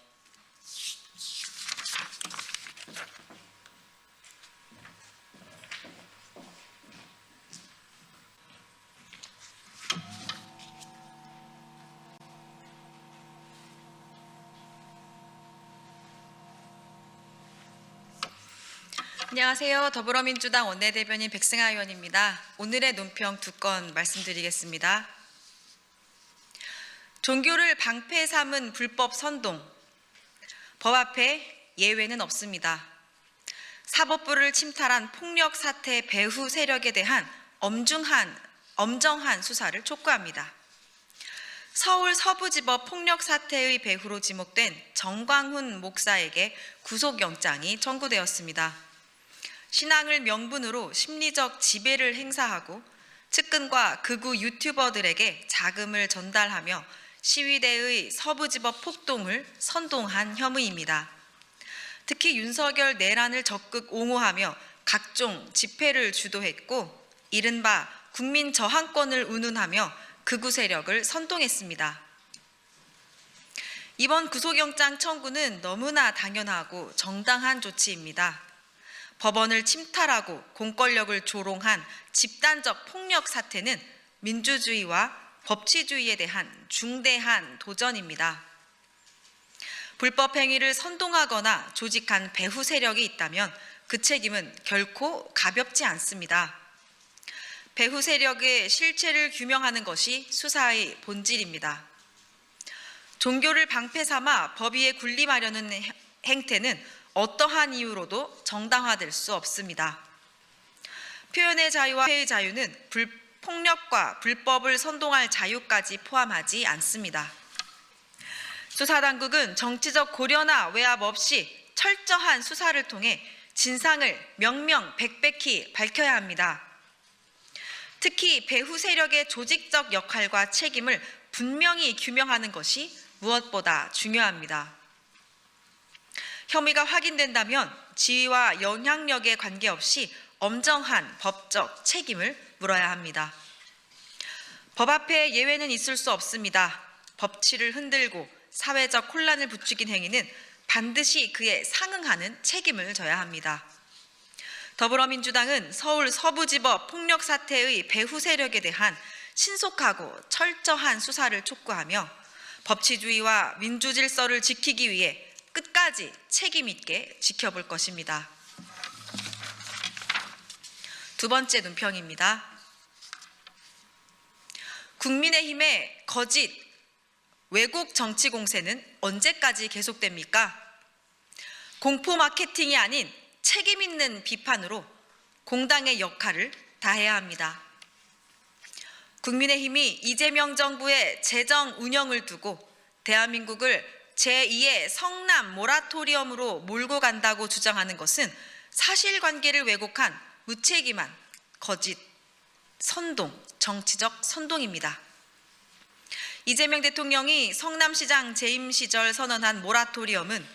안녕하세요. 더불어민주당 원내대변인 백승하 의원입니다. 오늘의 논평 2건 말씀드리겠습니다. 종교를 방패 삼은 불법 선동. 법 앞에 예외는 없습니다. 사법부를 침탈한 폭력 사태 배후 세력에 대한 엄정한 수사를 촉구합니다. 서울 서부지법 폭력 사태의 배후로 지목된 정광훈 목사에게 구속영장이 청구되었습니다. 신앙을 명분으로 심리적 지배를 행사하고 측근과 극우 유튜버들에게 자금을 전달하며 시위대의 서부지법 폭동을 선동한 혐의입니다. 특히 윤석열 내란을 적극 옹호하며 각종 집회를 주도했고 이른바 국민 저항권을 운운하며 극우 세력을 선동했습니다. 이번 구속영장 청구는 너무나 당연하고 정당한 조치입니다. 법원을 침탈하고 공권력을 조롱한 집단적 폭력 사태는 민주주의와 법치주의에 대한 중대한 도전입니다. 불법 행위를 선동하거나 조직한 배후 세력이 있다면 그 책임은 결코 가볍지 않습니다. 배후 세력의 실체를 규명하는 것이 수사의 본질입니다. 종교를 방패 삼아 법 위에 군림하려는 행태는 어떠한 이유로도 정당화될 수 없습니다. 표현의 자유와 회의 자유는 폭력과 불법을 선동할 자유까지 포함하지 않습니다. 수사당국은 정치적 고려나 외압 없이 철저한 수사를 통해 진상을 명명백백히 밝혀야 합니다. 특히 배후 세력의 조직적 역할과 책임을 분명히 규명하는 것이 무엇보다 중요합니다. 혐의가 확인된다면 지위와 영향력에 관계없이 엄정한 법적 책임을 물어야 합니다. 법 앞에 예외는 있을 수 없습니다. 법치를 흔들고 사회적 혼란을 부추긴 행위는 반드시 그에 상응하는 책임을 져야 합니다. 더불어민주당은 서울 서부지법 폭력 사태의 배후 세력에 대한 신속하고 철저한 수사를 촉구하며 법치주의와 민주질서를 지키기 위해 끝까지 책임 있게 지켜볼 것입니다. 두 번째 논평입니다. 국민의힘의 거짓 왜곡 정치 공세는 언제까지 계속됩니까? 공포 마케팅이 아닌 책임 있는 비판으로 공당의 역할을 다해야 합니다. 국민의힘이 이재명 정부의 재정 운영을 두고 대한민국을 제2의 성남 모라토리엄으로 몰고 간다고 주장하는 것은 사실관계를 왜곡한 무책임한 거짓, 선동, 정치적 선동입니다. 이재명 대통령이 성남시장 재임 시절 선언한 모라토리엄은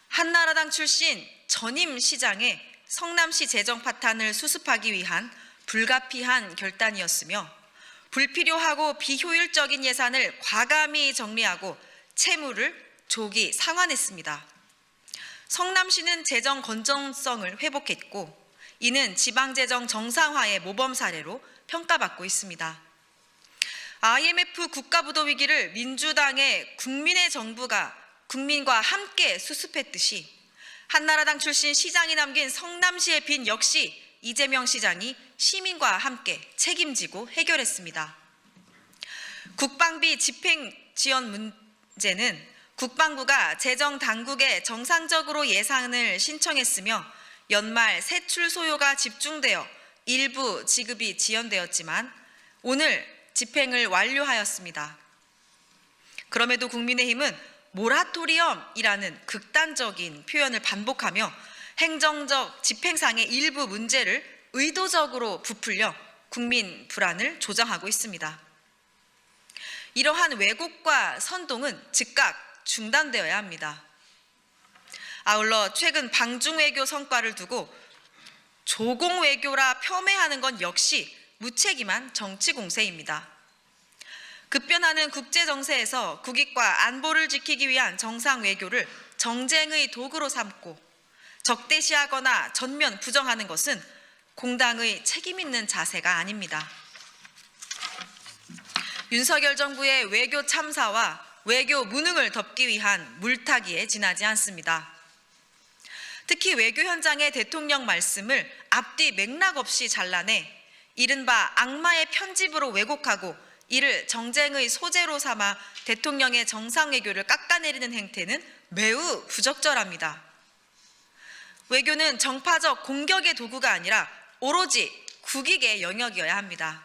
한나라당 출신 전임 시장의 성남시 재정 파탄을 수습하기 위한 불가피한 결단이었으며 불필요하고 비효율적인 예산을 과감히 정리하고 채무를 조기 상환했습니다. 성남시는 재정 건전성을 회복했고 이는 지방재정 정상화의 모범 사례로 평가받고 있습니다. IMF 국가부도 위기를 민주당의 국민의 정부가 국민과 함께 수습했듯이 한나라당 출신 시장이 남긴 성남시의 빈 역시 이재명 시장이 시민과 함께 책임지고 해결했습니다. 국방비 집행 지원 문제는 국방부가 재정 당국에 정상적으로 예산을 신청했으며 연말 세출 소요가 집중되어 일부 지급이 지연되었지만 오늘 집행을 완료하였습니다. 그럼에도 국민의힘은 모라토리엄이라는 극단적인 표현을 반복하며 행정적 집행상의 일부 문제를 의도적으로 부풀려 국민 불안을 조장하고 있습니다. 이러한 왜곡과 선동은 즉각 중단되어야 합니다. 아울러 최근 방중외교 성과를 두고 조공외교라 폄훼하는 건 역시 무책임한 정치 공세입니다. 급변하는 국제정세에서 국익과 안보를 지키기 위한 정상외교를 정쟁의 도구로 삼고 적대시하거나 전면 부정하는 것은 공당의 책임 있는 자세가 아닙니다. 윤석열 정부의 외교 참사와 외교 무능을 덮기 위한 물타기에 지나지 않습니다. 특히 외교 현장의 대통령 말씀을 앞뒤 맥락 없이 잘라내 이른바 악마의 편집으로 왜곡하고 이를 정쟁의 소재로 삼아 대통령의 정상외교를 깎아내리는 행태는 매우 부적절합니다. 외교는 정파적 공격의 도구가 아니라 오로지 국익의 영역이어야 합니다.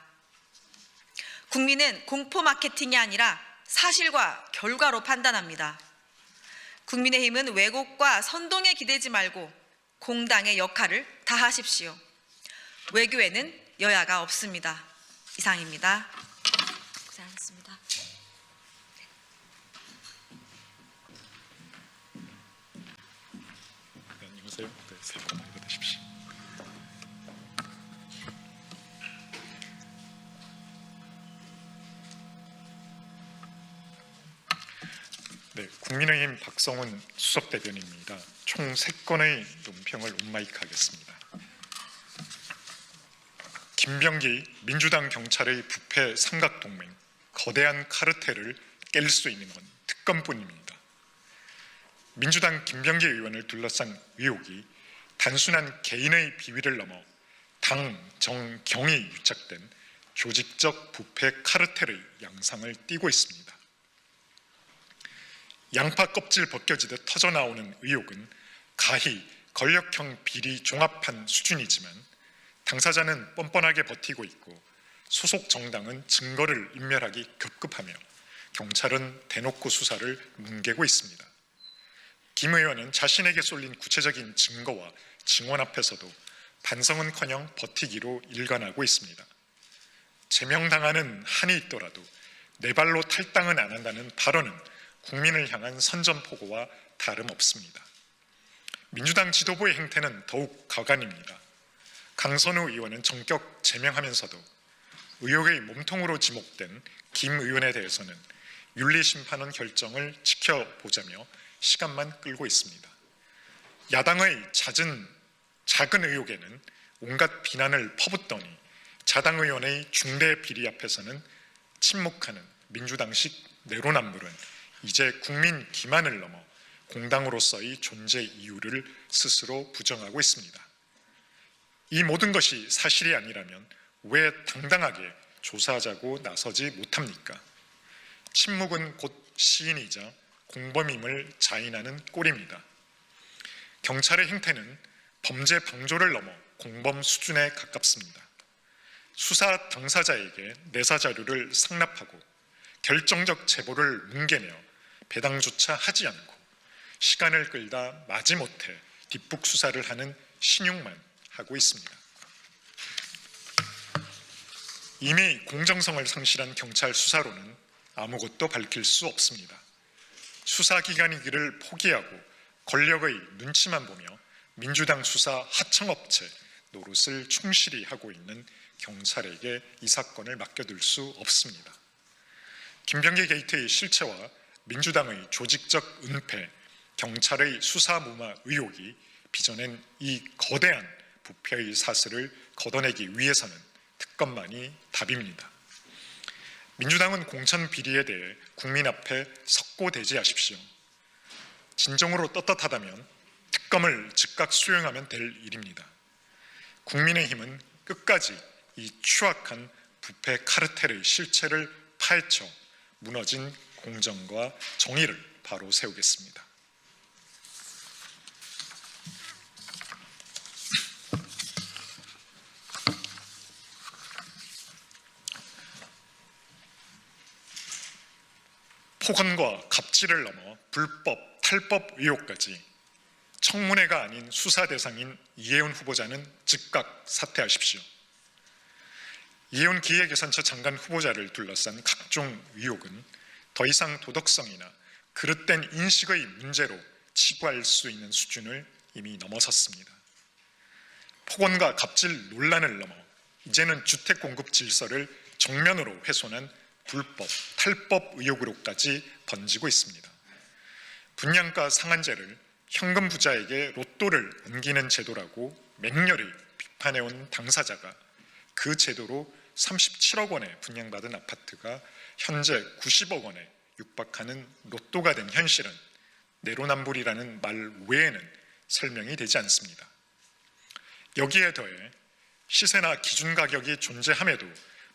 국민은 공포 마케팅이 아니라 사실과 결과로 판단합니다. 국민의힘은 왜곡과 선동에 기대지 말고 공당의 역할을 다하십시오. 외교에는 여야가 없습니다. 이상입니다. 고생하셨습니다. 안녕하세요. 네, 새해 복 많이 받으십시오. 네, 국민의힘 박성훈 수석대변인입니다. 총 3건의 논평을 온마이크하겠습니다. 김병기 민주당 경찰의 부패 삼각동맹, 거대한 카르텔을 깰 수 있는 건 특검뿐입니다. 민주당 김병기 의원을 둘러싼 의혹이 단순한 개인의 비위를 넘어 당, 정, 경이 유착된 조직적 부패 카르텔의 양상을 띠고 있습니다. 양파 껍질 벗겨지듯 터져나오는 의혹은 가히 권력형 비리 종합한 수준이지만 당사자는 뻔뻔하게 버티고 있고 소속 정당은 증거를 인멸하기 급급하며 경찰은 대놓고 수사를 뭉개고 있습니다. 김 의원은 자신에게 쏠린 구체적인 증거와 증언 앞에서도 반성은커녕 버티기로 일관하고 있습니다. 제명당하는 한이 있더라도 내 발로 탈당은 안 한다는 발언은 국민을 향한 선전포고와 다름없습니다. 민주당 지도부의 행태는 더욱 가관입니다. 강선우 의원은 전격 제명하면서도 의혹의 몸통으로 지목된 김 의원에 대해서는 윤리심판원 결정을 지켜보자며 시간만 끌고 있습니다. 야당의 작은 의혹에는 온갖 비난을 퍼붓더니 자당 의원의 중대 비리 앞에서는 침묵하는 민주당식 내로남불은 이제 국민 기만을 넘어 공당으로서의 존재 이유를 스스로 부정하고 있습니다. 이 모든 것이 사실이 아니라면 왜 당당하게 조사하자고 나서지 못합니까? 침묵은 곧 시인이자 공범임을 자인하는 꼴입니다. 경찰의 행태는 범죄 방조를 넘어 공범 수준에 가깝습니다. 수사 당사자에게 내사 자료를 상납하고 결정적 제보를 뭉개며 배당조차 하지 않고 시간을 끌다 마지못해 뒷북 수사를 하는 신용만 하고 있습니다. 이미 공정성을 상실한 경찰 수사로는 아무것도 밝힐 수 없습니다. 수사기관이기를 포기하고 권력의 눈치만 보며 민주당 수사 하청업체 노릇을 충실히 하고 있는 경찰에게 이 사건을 맡겨둘 수 없습니다. 김병기 게이트의 실체와 민주당의 조직적 은폐, 경찰의 수사무마 의혹이 빚어낸 이 거대한 부패의 사슬을 걷어내기 위해서는 특검만이 답입니다. 민주당은 공천 비리에 대해 국민 앞에 석고대지하십시오. 진정으로 떳떳하다면 특검을 즉각 수용하면 될 일입니다. 국민의힘은 끝까지 이 추악한 부패 카르텔의 실체를 파헤쳐 무너진 공정과 정의를 바로 세우겠습니다. 폭언과 갑질을 넘어 불법, 탈법 의혹까지 청문회가 아닌 수사 대상인 이해운 후보자는 즉각 사퇴하십시오. 이혜원 기획예산처 장관 후보자를 둘러싼 각종 의혹은 더 이상 도덕성이나 그릇된 인식의 문제로 치부할 수 있는 수준을 이미 넘어섰습니다. 폭언과 갑질 논란을 넘어 이제는 주택 공급 질서를 정면으로 훼손한 불법, 탈법 의혹으로까지 번지고 있습니다. 분양가 상한제를 현금 부자에게 로또를 옮기는 제도라고 맹렬히 비판해온 당사자가 그 제도로 37억 원에 분양받은 아파트가 현재 90억 원에 육박하는 로또가 된 현실은 내로남불이라는 말 외에는 설명이 되지 않습니다. 여기에 더해 시세나 기준 가격이 존재함에도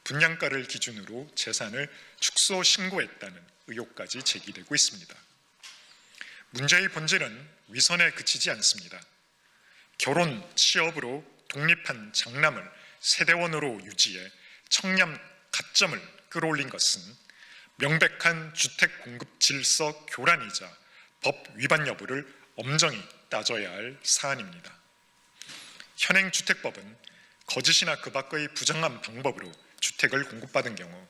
분양가를 기준으로 재산을 축소 신고했다는 의혹까지 제기되고 있습니다. 문제의 본질은 위선에 그치지 않습니다. 결혼, 취업으로 독립한 장남을 세대원으로 유지해 청렴 가점을 끌어올린 것은 명백한 주택 공급 질서 교란이자 법 위반 여부를 엄정히 따져야 할 사안입니다. 현행 주택법은 거짓이나 그 밖의 부정한 방법으로 주택을 공급받은 경우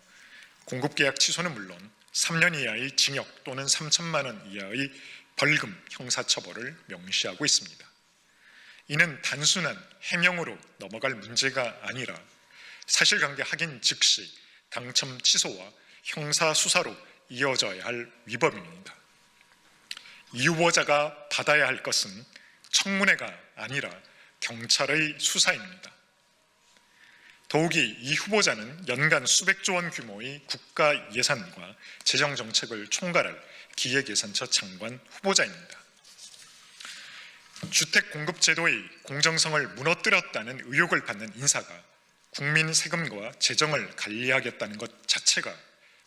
공급계약 취소는 물론 3년 이하의 징역 또는 3천만 원 이하의 벌금 형사처벌을 명시하고 있습니다. 이는 단순한 해명으로 넘어갈 문제가 아니라 사실관계 확인 즉시 당첨 취소와 형사수사로 이어져야 할 위법입니다. 이 후보자가 받아야 할 것은 청문회가 아니라 경찰의 수사입니다. 더욱이 이 후보자는 연간 수백조 원 규모의 국가 예산과 재정 정책을 총괄할 기획예산처 장관 후보자입니다. 주택 공급 제도의 공정성을 무너뜨렸다는 의혹을 받는 인사가 국민 세금과 재정을 관리하겠다는 것 자체가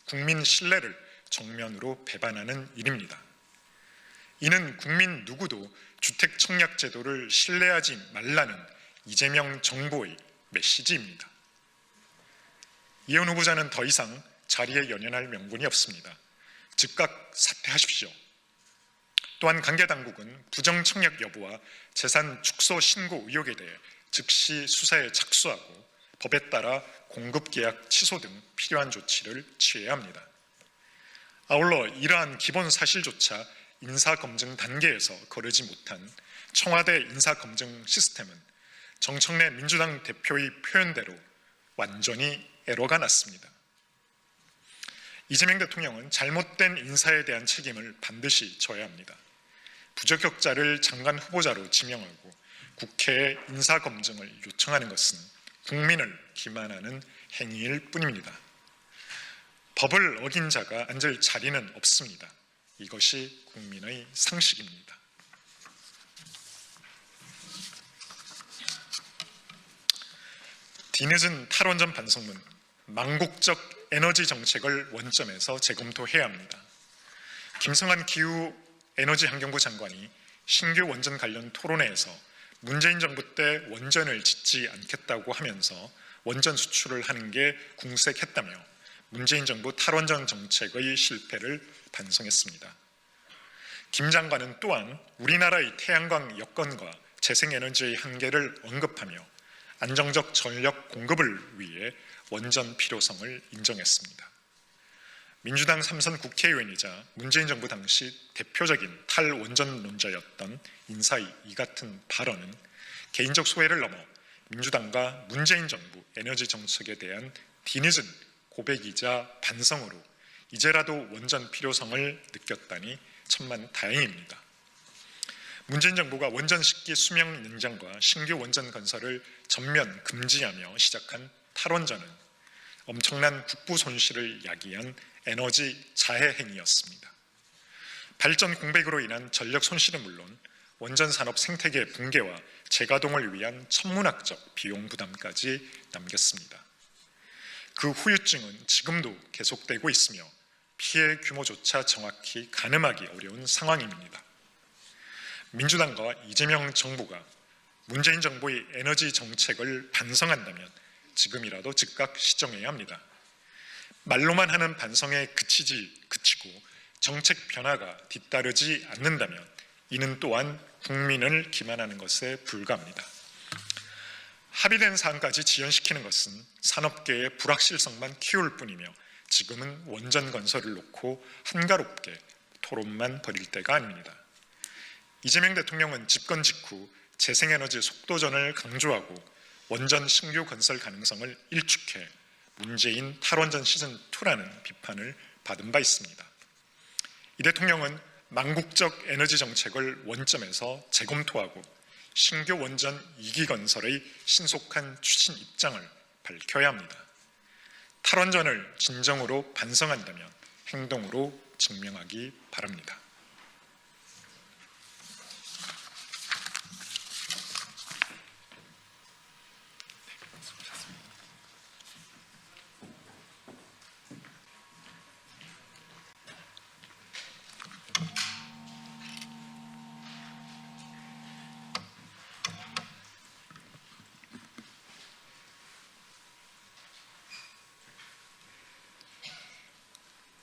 국민 신뢰를 정면으로 배반하는 일입니다. 이는 국민 누구도 주택 청약 제도를 신뢰하지 말라는 이재명 정부의 메시지입니다. 이혜원 후보자는 더 이상 자리에 연연할 명분이 없습니다. 즉각 사퇴하십시오. 또한 관계 당국은 부정 청약 여부와 재산 축소 신고 의혹에 대해 즉시 수사에 착수하고 법에 따라 공급 계약 취소 등 필요한 조치를 취해야 합니다. 아울러 이러한 기본 사실조차 인사검증 단계에서 거르지 못한 청와대 인사검증 시스템은 정청래 민주당 대표의 표현대로 완전히 에러가 났습니다. 이재명 대통령은 잘못된 인사에 대한 책임을 반드시 져야 합니다. 부적격자를 장관 후보자로 지명하고 국회에 인사검증을 요청하는 것은 국민을 기만하는 행위일 뿐입니다. 법을 어긴 자가 앉을 자리는 없습니다. 이것이 국민의 상식입니다. 뒤늦은 탈원전 반성문, 망국적 에너지 정책을 원점에서 재검토해야 합니다. 김성한 기후에너지환경부 장관이 신규 원전 관련 토론회에서 문재인 정부 때 원전을 짓지 않겠다고 하면서 원전 수출을 하는 게 궁색했다며 문재인 정부 탈원전 정책의 실패를 반성했습니다. 김 장관은 또한 우리나라의 태양광 여건과 재생에너지의 한계를 언급하며 안정적 전력 공급을 위해 원전 필요성을 인정했습니다. 민주당 3선 국회의원이자 문재인 정부 당시 대표적인 탈원전론자였던 인사의 이 같은 발언은 개인적 소회를 넘어 민주당과 문재인 정부 에너지 정책에 대한 뒤늦은 고백이자 반성으로 이제라도 원전 필요성을 느꼈다니 천만 다행입니다. 문재인 정부가 원전 10기 수명 연장과 신규 원전 건설을 전면 금지하며 시작한 탈원전은 엄청난 국부 손실을 야기한 에너지 자해 행위였습니다. 발전 공백으로 인한 전력 손실은 물론 원전 산업 생태계 붕괴와 재가동을 위한 천문학적 비용 부담까지 남겼습니다. 그 후유증은 지금도 계속되고 있으며 피해 규모조차 정확히 가늠하기 어려운 상황입니다. 민주당과 이재명 정부가 문재인 정부의 에너지 정책을 반성한다면 지금이라도 즉각 시정해야 합니다. 말로만 하는 반성에 그치고 정책 변화가 뒤따르지 않는다면 이는 또한 국민을 기만하는 것에 불과합니다. 합의된 사항까지 지연시키는 것은 산업계의 불확실성만 키울 뿐이며 지금은 원전 건설을 놓고 한가롭게 토론만 벌일 때가 아닙니다. 이재명 대통령은 집권 직후 재생에너지 속도전을 강조하고 원전 신규 건설 가능성을 일축해 문재인 탈원전 시즌2라는 비판을 받은 바 있습니다. 이 대통령은 망국적 에너지 정책을 원점에서 재검토하고 신규 원전 2기 건설의 신속한 추진 입장을 밝혀야 합니다. 탈원전을 진정으로 반성한다면 행동으로 증명하기 바랍니다.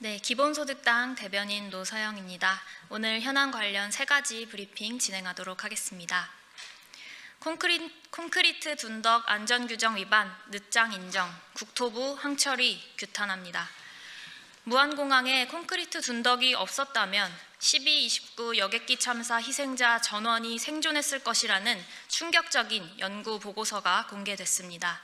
네, 기본소득당 대변인 노서영입니다. 오늘 현안 관련 3가지 브리핑 진행하도록 하겠습니다. 콘크리트 둔덕 안전규정 위반, 늦장 인정, 국토부 항철이 규탄합니다. 무안공항에 콘크리트 둔덕이 없었다면 12.29 여객기 참사 희생자 전원이 생존했을 것이라는 충격적인 연구 보고서가 공개됐습니다.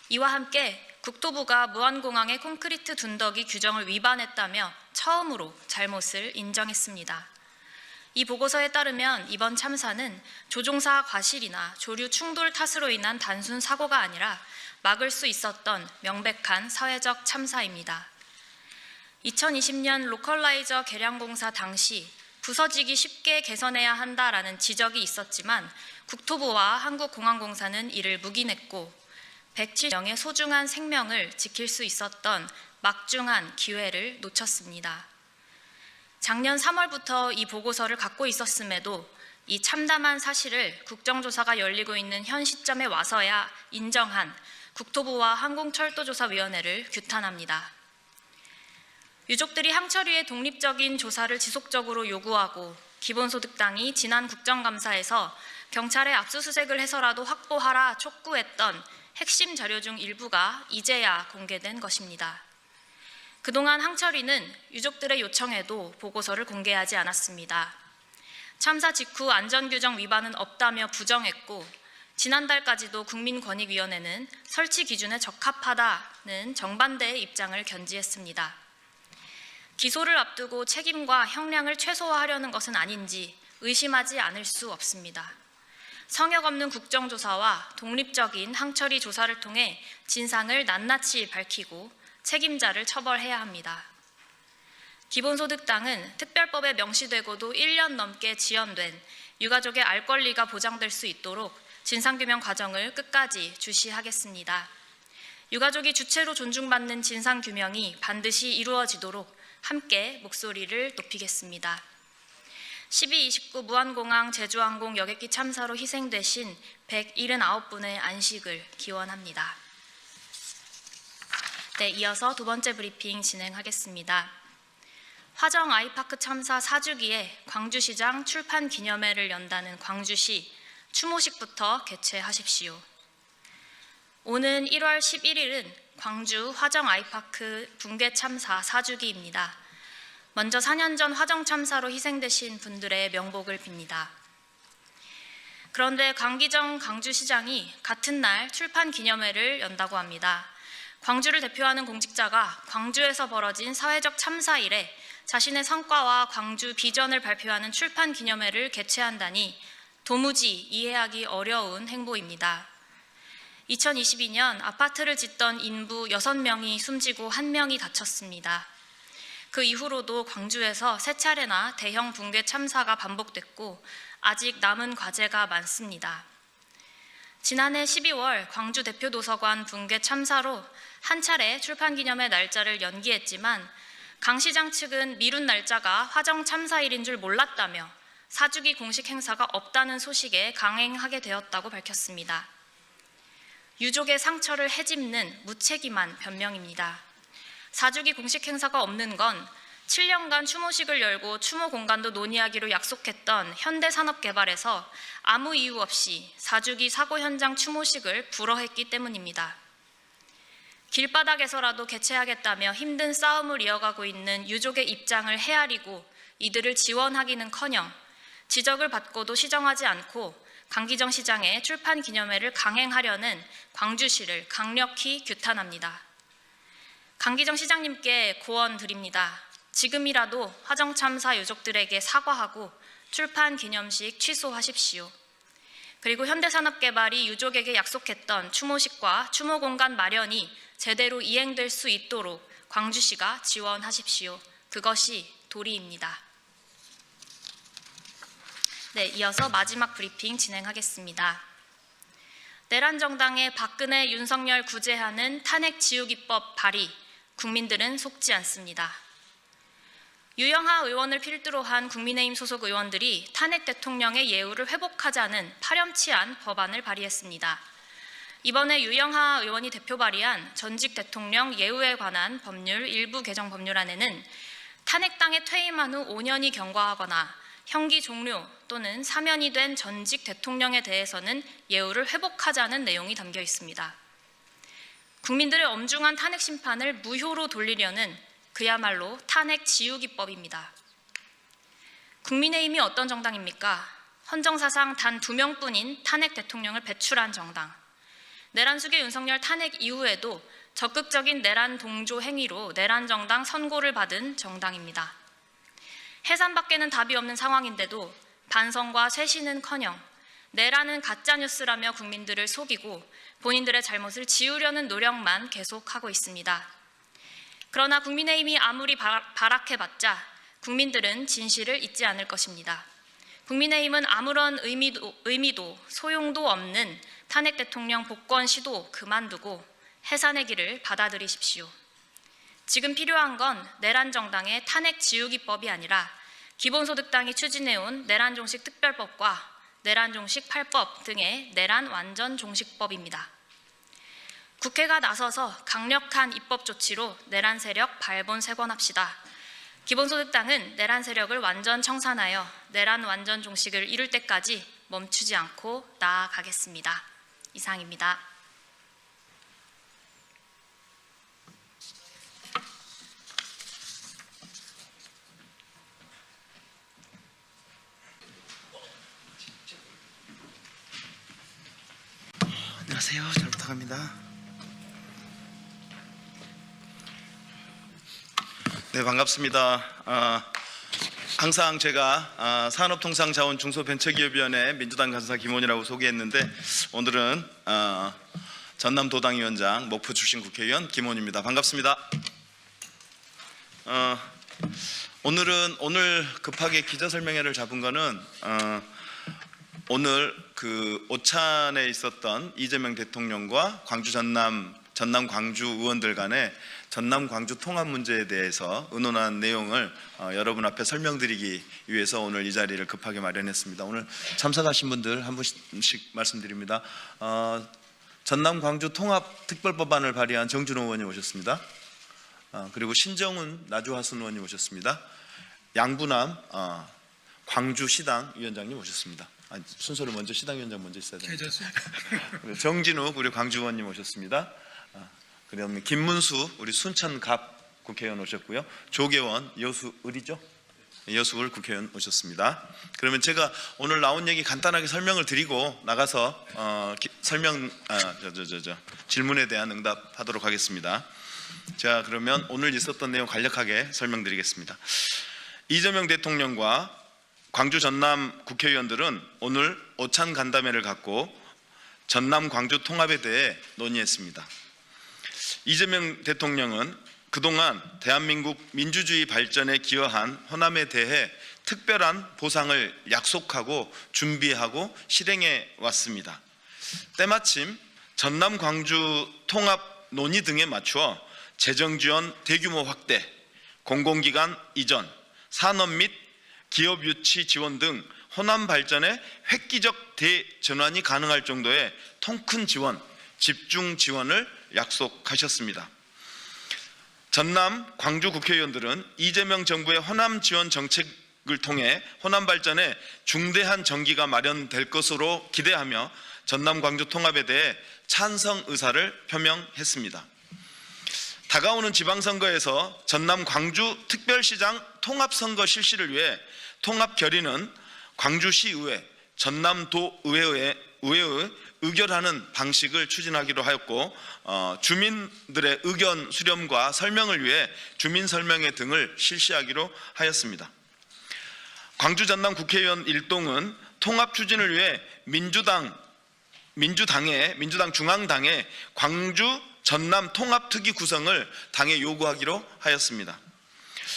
이와 함께 국토부가 무안공항의 콘크리트 둔덕이 규정을 위반했다며 처음으로 잘못을 인정했습니다. 이 보고서에 따르면 이번 참사는 조종사 과실이나 조류 충돌 탓으로 인한 단순 사고가 아니라 막을 수 있었던 명백한 사회적 참사입니다. 2020년 로컬라이저 개량 공사 당시 부서지기 쉽게 개선해야 한다라는 지적이 있었지만 국토부와 한국공항공사는 이를 묵인했고 107명의 소중한 생명을 지킬 수 있었던 막중한 기회를 놓쳤습니다. 작년 3월부터 이 보고서를 갖고 있었음에도 이 참담한 사실을 국정조사가 열리고 있는 현 시점에 와서야 인정한 국토부와 항공철도조사위원회를 규탄합니다. 유족들이 항철위의 독립적인 조사를 지속적으로 요구하고 기본소득당이 지난 국정감사에서 경찰에 압수수색을 해서라도 확보하라 촉구했던 핵심 자료 중 일부가 이제야 공개된 것입니다. 그동안 항철위는 유족들의 요청에도 보고서를 공개하지 않았습니다. 참사 직후 안전규정 위반은 없다며 부정했고 지난달까지도 국민권익위원회는 설치 기준에 적합하다는 정반대의 입장을 견지했습니다. 기소를 앞두고 책임과 형량을 최소화하려는 것은 아닌지 의심하지 않을 수 없습니다. 성역 없는 국정조사와 독립적인 항철위 조사를 통해 진상을 낱낱이 밝히고 책임자를 처벌해야 합니다. 기본소득당은 특별법에 명시되고도 1년 넘게 지연된 유가족의 알 권리가 보장될 수 있도록 진상규명 과정을 끝까지 주시하겠습니다. 유가족이 주체로 존중받는 진상규명이 반드시 이루어지도록 함께 목소리를 높이겠습니다. 12.29 무안공항 제주항공 여객기 참사로 희생되신 179분의 안식을 기원합니다. 네, 이어서 2번째 브리핑 진행하겠습니다. 화정 아이파크 참사 4주기에 광주시장 출판 기념회를 연다는 광주시 추모식부터 개최하십시오. 오는 1월 11일은 광주 화정 아이파크 붕괴 참사 4주기입니다. 먼저 4년 전 화정 참사로 희생되신 분들의 명복을 빕니다. 그런데 강기정 광주시장이 같은 날 출판 기념회를 연다고 합니다. 광주를 대표하는 공직자가 광주에서 벌어진 사회적 참사 이래 자신의 성과와 광주 비전을 발표하는 출판 기념회를 개최한다니 도무지 이해하기 어려운 행보입니다. 2022년 아파트를 짓던 인부 6명이 숨지고 1명이 다쳤습니다. 그 이후로도 광주에서 3차례나 대형 붕괴 참사가 반복됐고 아직 남은 과제가 많습니다. 지난해 12월 광주 대표도서관 붕괴 참사로 한 차례 출판기념회 날짜를 연기했지만 강 시장 측은 미룬 날짜가 화정 참사일인 줄 몰랐다며 4주기 공식 행사가 없다는 소식에 강행하게 되었다고 밝혔습니다. 유족의 상처를 헤집는 무책임한 변명입니다. 4주기 공식 행사가 없는 건 7년간 추모식을 열고 추모 공간도 논의하기로 약속했던 현대산업개발에서 아무 이유 없이 4주기 사고 현장 추모식을 불허했기 때문입니다. 길바닥에서라도 개최하겠다며 힘든 싸움을 이어가고 있는 유족의 입장을 헤아리고 이들을 지원하기는커녕 지적을 받고도 시정하지 않고 강기정 시장의 출판 기념회를 강행하려는 광주시를 강력히 규탄합니다. 강기정 시장님께 고언 드립니다. 지금이라도 화정 참사 유족들에게 사과하고 출판 기념식 취소하십시오. 그리고 현대산업개발이 유족에게 약속했던 추모식과 추모 공간 마련이 제대로 이행될 수 있도록 광주시가 지원하십시오. 그것이 도리입니다. 네, 이어서 마지막 브리핑 진행하겠습니다. 내란정당의 박근혜, 윤석열 구제하는 탄핵 지우기법 발의, 국민들은 속지 않습니다. 유영하 의원을 필두로 한 국민의힘 소속 의원들이 탄핵 대통령의 예우를 회복하자는 파렴치한 법안을 발의했습니다. 이번에 유영하 의원이 대표 발의한 전직 대통령 예우에 관한 법률 일부 개정 법률안에는 탄핵당에 퇴임한 후 5년이 경과하거나 형기 종료 또는 사면이 된 전직 대통령에 대해서는 예우를 회복하자는 내용이 담겨 있습니다. 국민들의 엄중한 탄핵 심판을 무효로 돌리려는 그야말로 탄핵 지우기법입니다. 국민의힘이 어떤 정당입니까? 헌정사상 단 2명뿐인 탄핵 대통령을 배출한 정당. 내란 수계 윤석열 탄핵 이후에도 적극적인 내란 동조 행위로 내란 정당 선고를 받은 정당입니다. 해산밖에는 답이 없는 상황인데도 반성과 쇄신은커녕 내란은 가짜뉴스라며 국민들을 속이고 본인들의 잘못을 지우려는 노력만 계속하고 있습니다. 그러나 국민의힘이 아무리 발악해봤자 국민들은 진실을 잊지 않을 것입니다. 국민의힘은 아무런 의미도 소용도 없는 탄핵 대통령 복권 시도 그만두고 해산의 길을 받아들이십시오. 지금 필요한 건 내란 정당의 탄핵 지우기법이 아니라 기본소득당이 추진해온 내란 종식 특별법과 내란 종식 8법 등의 내란 완전 종식법입니다. 국회가 나서서 강력한 입법 조치로 내란 세력 발본색원합시다. 기본소득당은 내란 세력을 완전 청산하여 내란 완전 종식을 이룰 때까지 멈추지 않고 나아가겠습니다. 이상입니다. 안녕하세요. 잘 부탁합니다. 네, 반갑습니다. 항상 제가 산업통상자원중소벤처기업위원회 민주당 간사 김원이라고 소개했는데 오늘은 전남도당위원장 목포 출신 국회의원 김원입니다. 반갑습니다. 오늘 급하게 기자설명회를 잡은 거는 오늘 그 오찬에 있었던 이재명 대통령과 광주 전남 광주 의원들 간의 전남 광주 통합 문제에 대해서 의논한 내용을 여러분 앞에 설명드리기 위해서 오늘 이 자리를 급하게 마련했습니다. 오늘 참석하신 분들 한 분씩 말씀드립니다. 전남 광주 통합 특별법안을 발의한 정준호 의원님 오셨습니다. 그리고 신정훈 나주화순 의원님 오셨습니다. 양부남 광주시당 위원장님 오셨습니다. 순서를 먼저 시당위원장 먼저 있어야 됩니다. 정진욱 우리 광주 의원님 오셨습니다. 그다음에 김문수 우리 순천갑 국회의원 오셨고요. 조계원 여수을이죠? 여수을 국회의원 오셨습니다. 그러면 제가 오늘 나온 얘기 간단하게 설명을 드리고 나가서 질문에 대한 응답하도록 하겠습니다. 자, 그러면 오늘 있었던 내용 간략하게 설명드리겠습니다. 이재명 대통령과 광주 전남 국회의원들은 오늘 오찬 간담회를 갖고 전남 광주 통합에 대해 논의했습니다. 이재명 대통령은 그동안 대한민국 민주주의 발전에 기여한 호남에 대해 특별한 보상을 약속하고 준비하고 실행해 왔습니다. 때마침 전남 광주 통합 논의 등에 맞추어 재정 지원 대규모 확대, 공공기관 이전, 산업 및 기업 유치 지원 등 호남 발전에 획기적 대전환이 가능할 정도의 통큰 지원, 집중 지원을 약속하셨습니다. 전남, 광주 국회의원들은 이재명 정부의 호남 지원 정책을 통해 호남 발전에 중대한 전기가 마련될 것으로 기대하며 전남, 광주 통합에 대해 찬성 의사를 표명했습니다. 다가오는 지방선거에서 전남, 광주 특별시장 통합선거 실시를 위해 통합 결의는 광주시의회, 전남도의회의 의결하는 방식을 추진하기로 하였고 주민들의 의견 수렴과 설명을 위해 주민설명회 등을 실시하기로 하였습니다. 광주 전남 국회의원 일동은 통합 추진을 위해 민주당 중앙당의 광주 전남 통합특위 구성을 당에 요구하기로 하였습니다.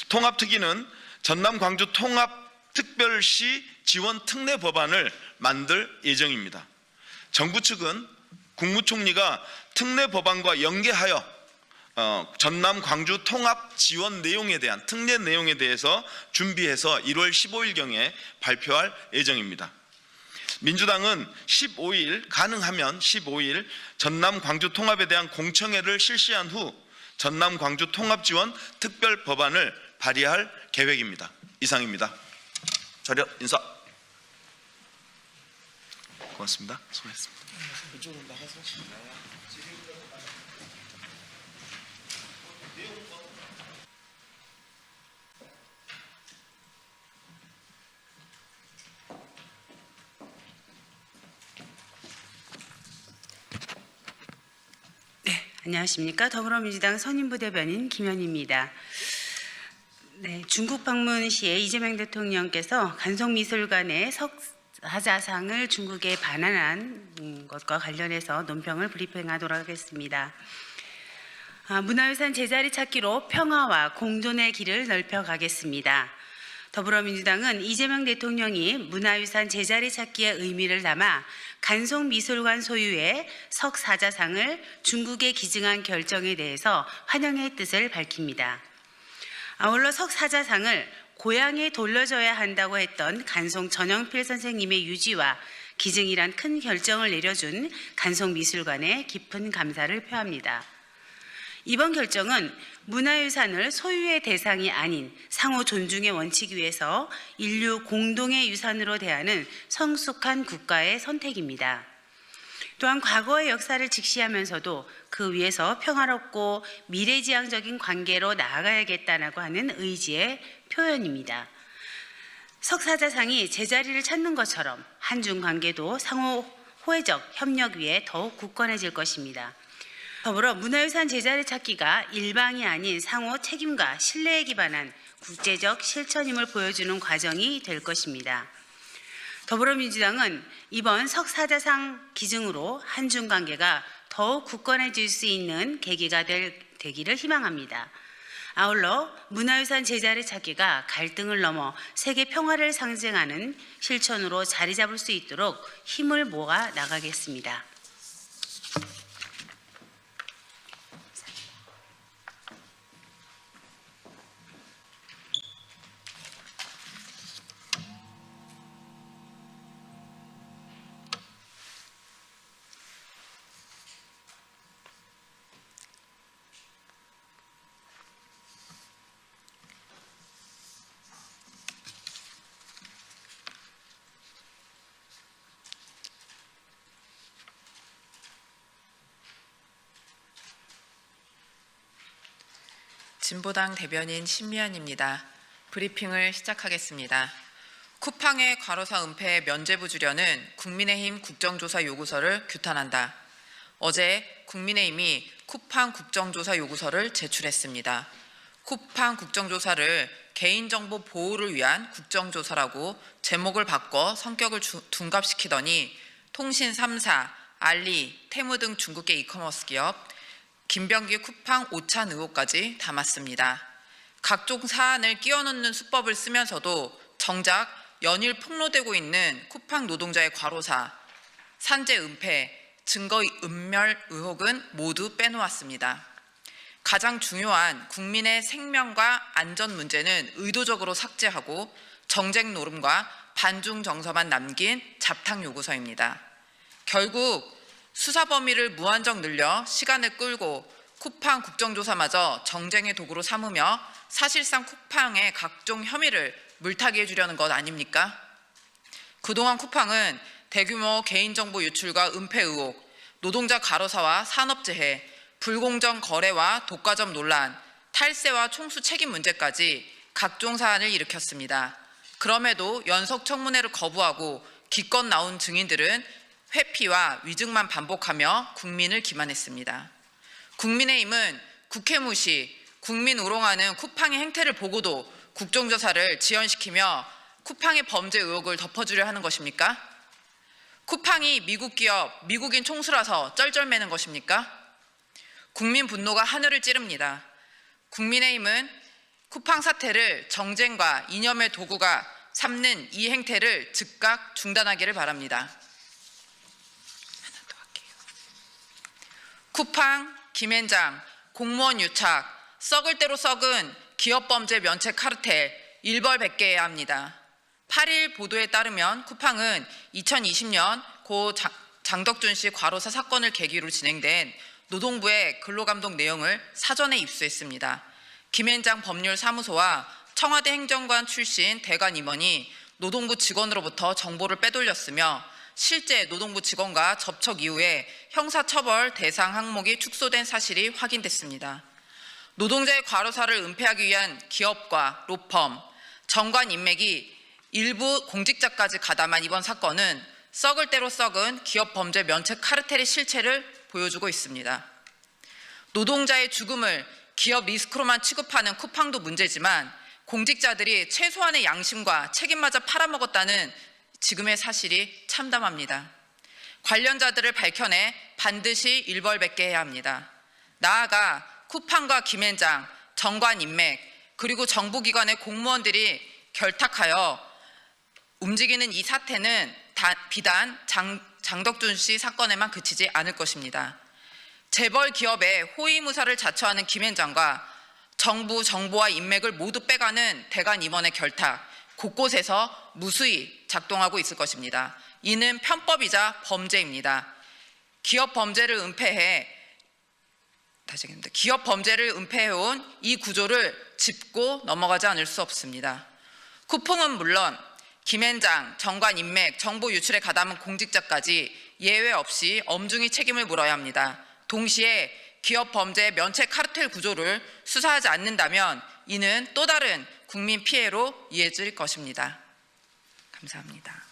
통합특위는 전남 광주 통합특별시 지원 특례 법안을 만들 예정입니다. 정부 측은 국무총리가 특례 법안과 연계하여 전남 광주 통합 지원 내용에 대한 특례 내용에 대해서 준비해서 1월 15일경에 발표할 예정입니다. 민주당은 15일 가능하면 15일 전남 광주 통합에 대한 공청회를 실시한 후 전남 광주 통합 지원 특별 법안을 발의할 계획입니다. 이상입니다. 자료 인사. 고맙습니다. 수고했습니다. 안녕하십니까. 더불어민주당 선임부대변인 김현희입니다. 네, 중국 방문 시에 이재명 대통령께서 간송미술관의 석사자상을 중국에 반환한 것과 관련해서 논평을 브리핑하도록 하겠습니다. 문화유산 제자리 찾기로 평화와 공존의 길을 넓혀가겠습니다. 더불어민주당은 이재명 대통령이 문화유산 제자리 찾기의 의미를 담아 간송미술관 소유의 석사자상을 중국에 기증한 결정에 대해서 환영의 뜻을 밝힙니다. 아울러 석사자상을 고향에 돌려줘야 한다고 했던 간송 전영필 선생님의 유지와 기증이란 큰 결정을 내려준 간송미술관에 깊은 감사를 표합니다. 이번 결정은 문화유산을 소유의 대상이 아닌 상호 존중의 원칙 위에서 인류 공동의 유산으로 대하는 성숙한 국가의 선택입니다. 또한 과거의 역사를 직시하면서도 그 위에서 평화롭고 미래지향적인 관계로 나아가야겠다라고 하는 의지의 표현입니다. 석사자상이 제자리를 찾는 것처럼 한중 관계도 상호 호혜적 협력 위에 더욱 굳건해질 것입니다. 더불어 문화유산 제자리 찾기가 일방이 아닌 상호 책임과 신뢰에 기반한 국제적 실천임을 보여주는 과정이 될 것입니다. 더불어민주당은 이번 석사자상 기증으로 한중 관계가 더욱 굳건해질 수 있는 계기가 되기를 희망합니다. 아울러 문화유산 제자리 찾기가 갈등을 넘어 세계 평화를 상징하는 실천으로 자리 잡을 수 있도록 힘을 모아 나가겠습니다. 진보당 대변인 신미연입니다. 브리핑을 시작하겠습니다. 쿠팡의 과로사 은폐 면죄부 주려는 국민의힘 국정조사 요구서를 규탄한다. 어제 국민의힘이 쿠팡 국정조사 요구서를 제출했습니다. 쿠팡 국정조사를 개인정보 보호를 위한 국정조사라고 제목을 바꿔 성격을 둔갑시키더니 통신 3사, 알리, 테무 등 중국계 이커머스 기업, 김병기 쿠팡 오찬 의혹까지 담았습니다. 각종 사안을 끼워넣는 수법을 쓰면서도 정작 연일 폭로되고 있는 쿠팡 노동자의 과로사, 산재 은폐, 증거 은멸 의혹은 모두 빼놓았습니다. 가장 중요한 국민의 생명과 안전 문제는 의도적으로 삭제하고 정책 노름과 반중 정서만 남긴 잡탕 요구서입니다. 결국 수사 범위를 무한정 늘려 시간을 끌고 쿠팡 국정조사마저 정쟁의 도구로 삼으며 사실상 쿠팡의 각종 혐의를 물타기해 주려는 것 아닙니까? 그동안 쿠팡은 대규모 개인정보 유출과 은폐 의혹, 노동자 과로사와 산업재해, 불공정 거래와 독과점 논란, 탈세와 총수 책임 문제까지 각종 사안을 일으켰습니다. 그럼에도 연속 청문회를 거부하고 기껏 나온 증인들은 회피와 위증만 반복하며 국민을 기만했습니다. 국민의힘은 국회 무시, 국민 우롱하는 쿠팡의 행태를 보고도 국정조사를 지연시키며 쿠팡의 범죄 의혹을 덮어주려 하는 것입니까? 쿠팡이 미국 기업, 미국인 총수라서 쩔쩔매는 것입니까? 국민 분노가 하늘을 찌릅니다. 국민의힘은 쿠팡 사태를 정쟁과 이념의 도구가 삼는 이 행태를 즉각 중단하기를 바랍니다. 쿠팡, 김앤장, 공무원 유착, 썩을 대로 썩은 기업범죄 면책 카르텔 일벌백계해야 합니다. 8일 보도에 따르면 쿠팡은 2020년 고 장덕준 씨 과로사 사건을 계기로 진행된 노동부의 근로감독 내용을 사전에 입수했습니다. 김앤장 법률사무소와 청와대 행정관 출신 대관 임원이 노동부 직원으로부터 정보를 빼돌렸으며 실제 노동부 직원과 접촉 이후에 형사처벌 대상 항목이 축소된 사실이 확인됐습니다. 노동자의 과로사를 은폐하기 위한 기업과 로펌, 정관 인맥이 일부 공직자까지 가담한 이번 사건은 썩을 대로 썩은 기업 범죄 면책 카르텔의 실체를 보여주고 있습니다. 노동자의 죽음을 기업 리스크로만 취급하는 쿠팡도 문제지만 공직자들이 최소한의 양심과 책임마저 팔아먹었다는 지금의 사실이 참담합니다. 관련자들을 밝혀내 반드시 일벌백계해야 합니다. 나아가 쿠팡과 김앤장, 정관 인맥, 그리고 정부기관의 공무원들이 결탁하여 움직이는 이 사태는 비단 장덕준 씨 사건에만 그치지 않을 것입니다. 재벌 기업의 호위무사를 자처하는 김앤장과 정부 정보와 인맥을 모두 빼가는 대관 임원의 결탁, 곳곳에서 무수히 작동하고 있을 것입니다. 이는 편법이자 범죄입니다. 기업 범죄를 은폐해온 이 구조를 짚고 넘어가지 않을 수 없습니다. 쿠팡은 물론 김앤장, 정관 인맥, 정보 유출에 가담한 공직자까지 예외 없이 엄중히 책임을 물어야 합니다. 동시에 기업 범죄 면책 카르텔 구조를 수사하지 않는다면 이는 또 다른 국민 피해로 이어질 것입니다. 감사합니다.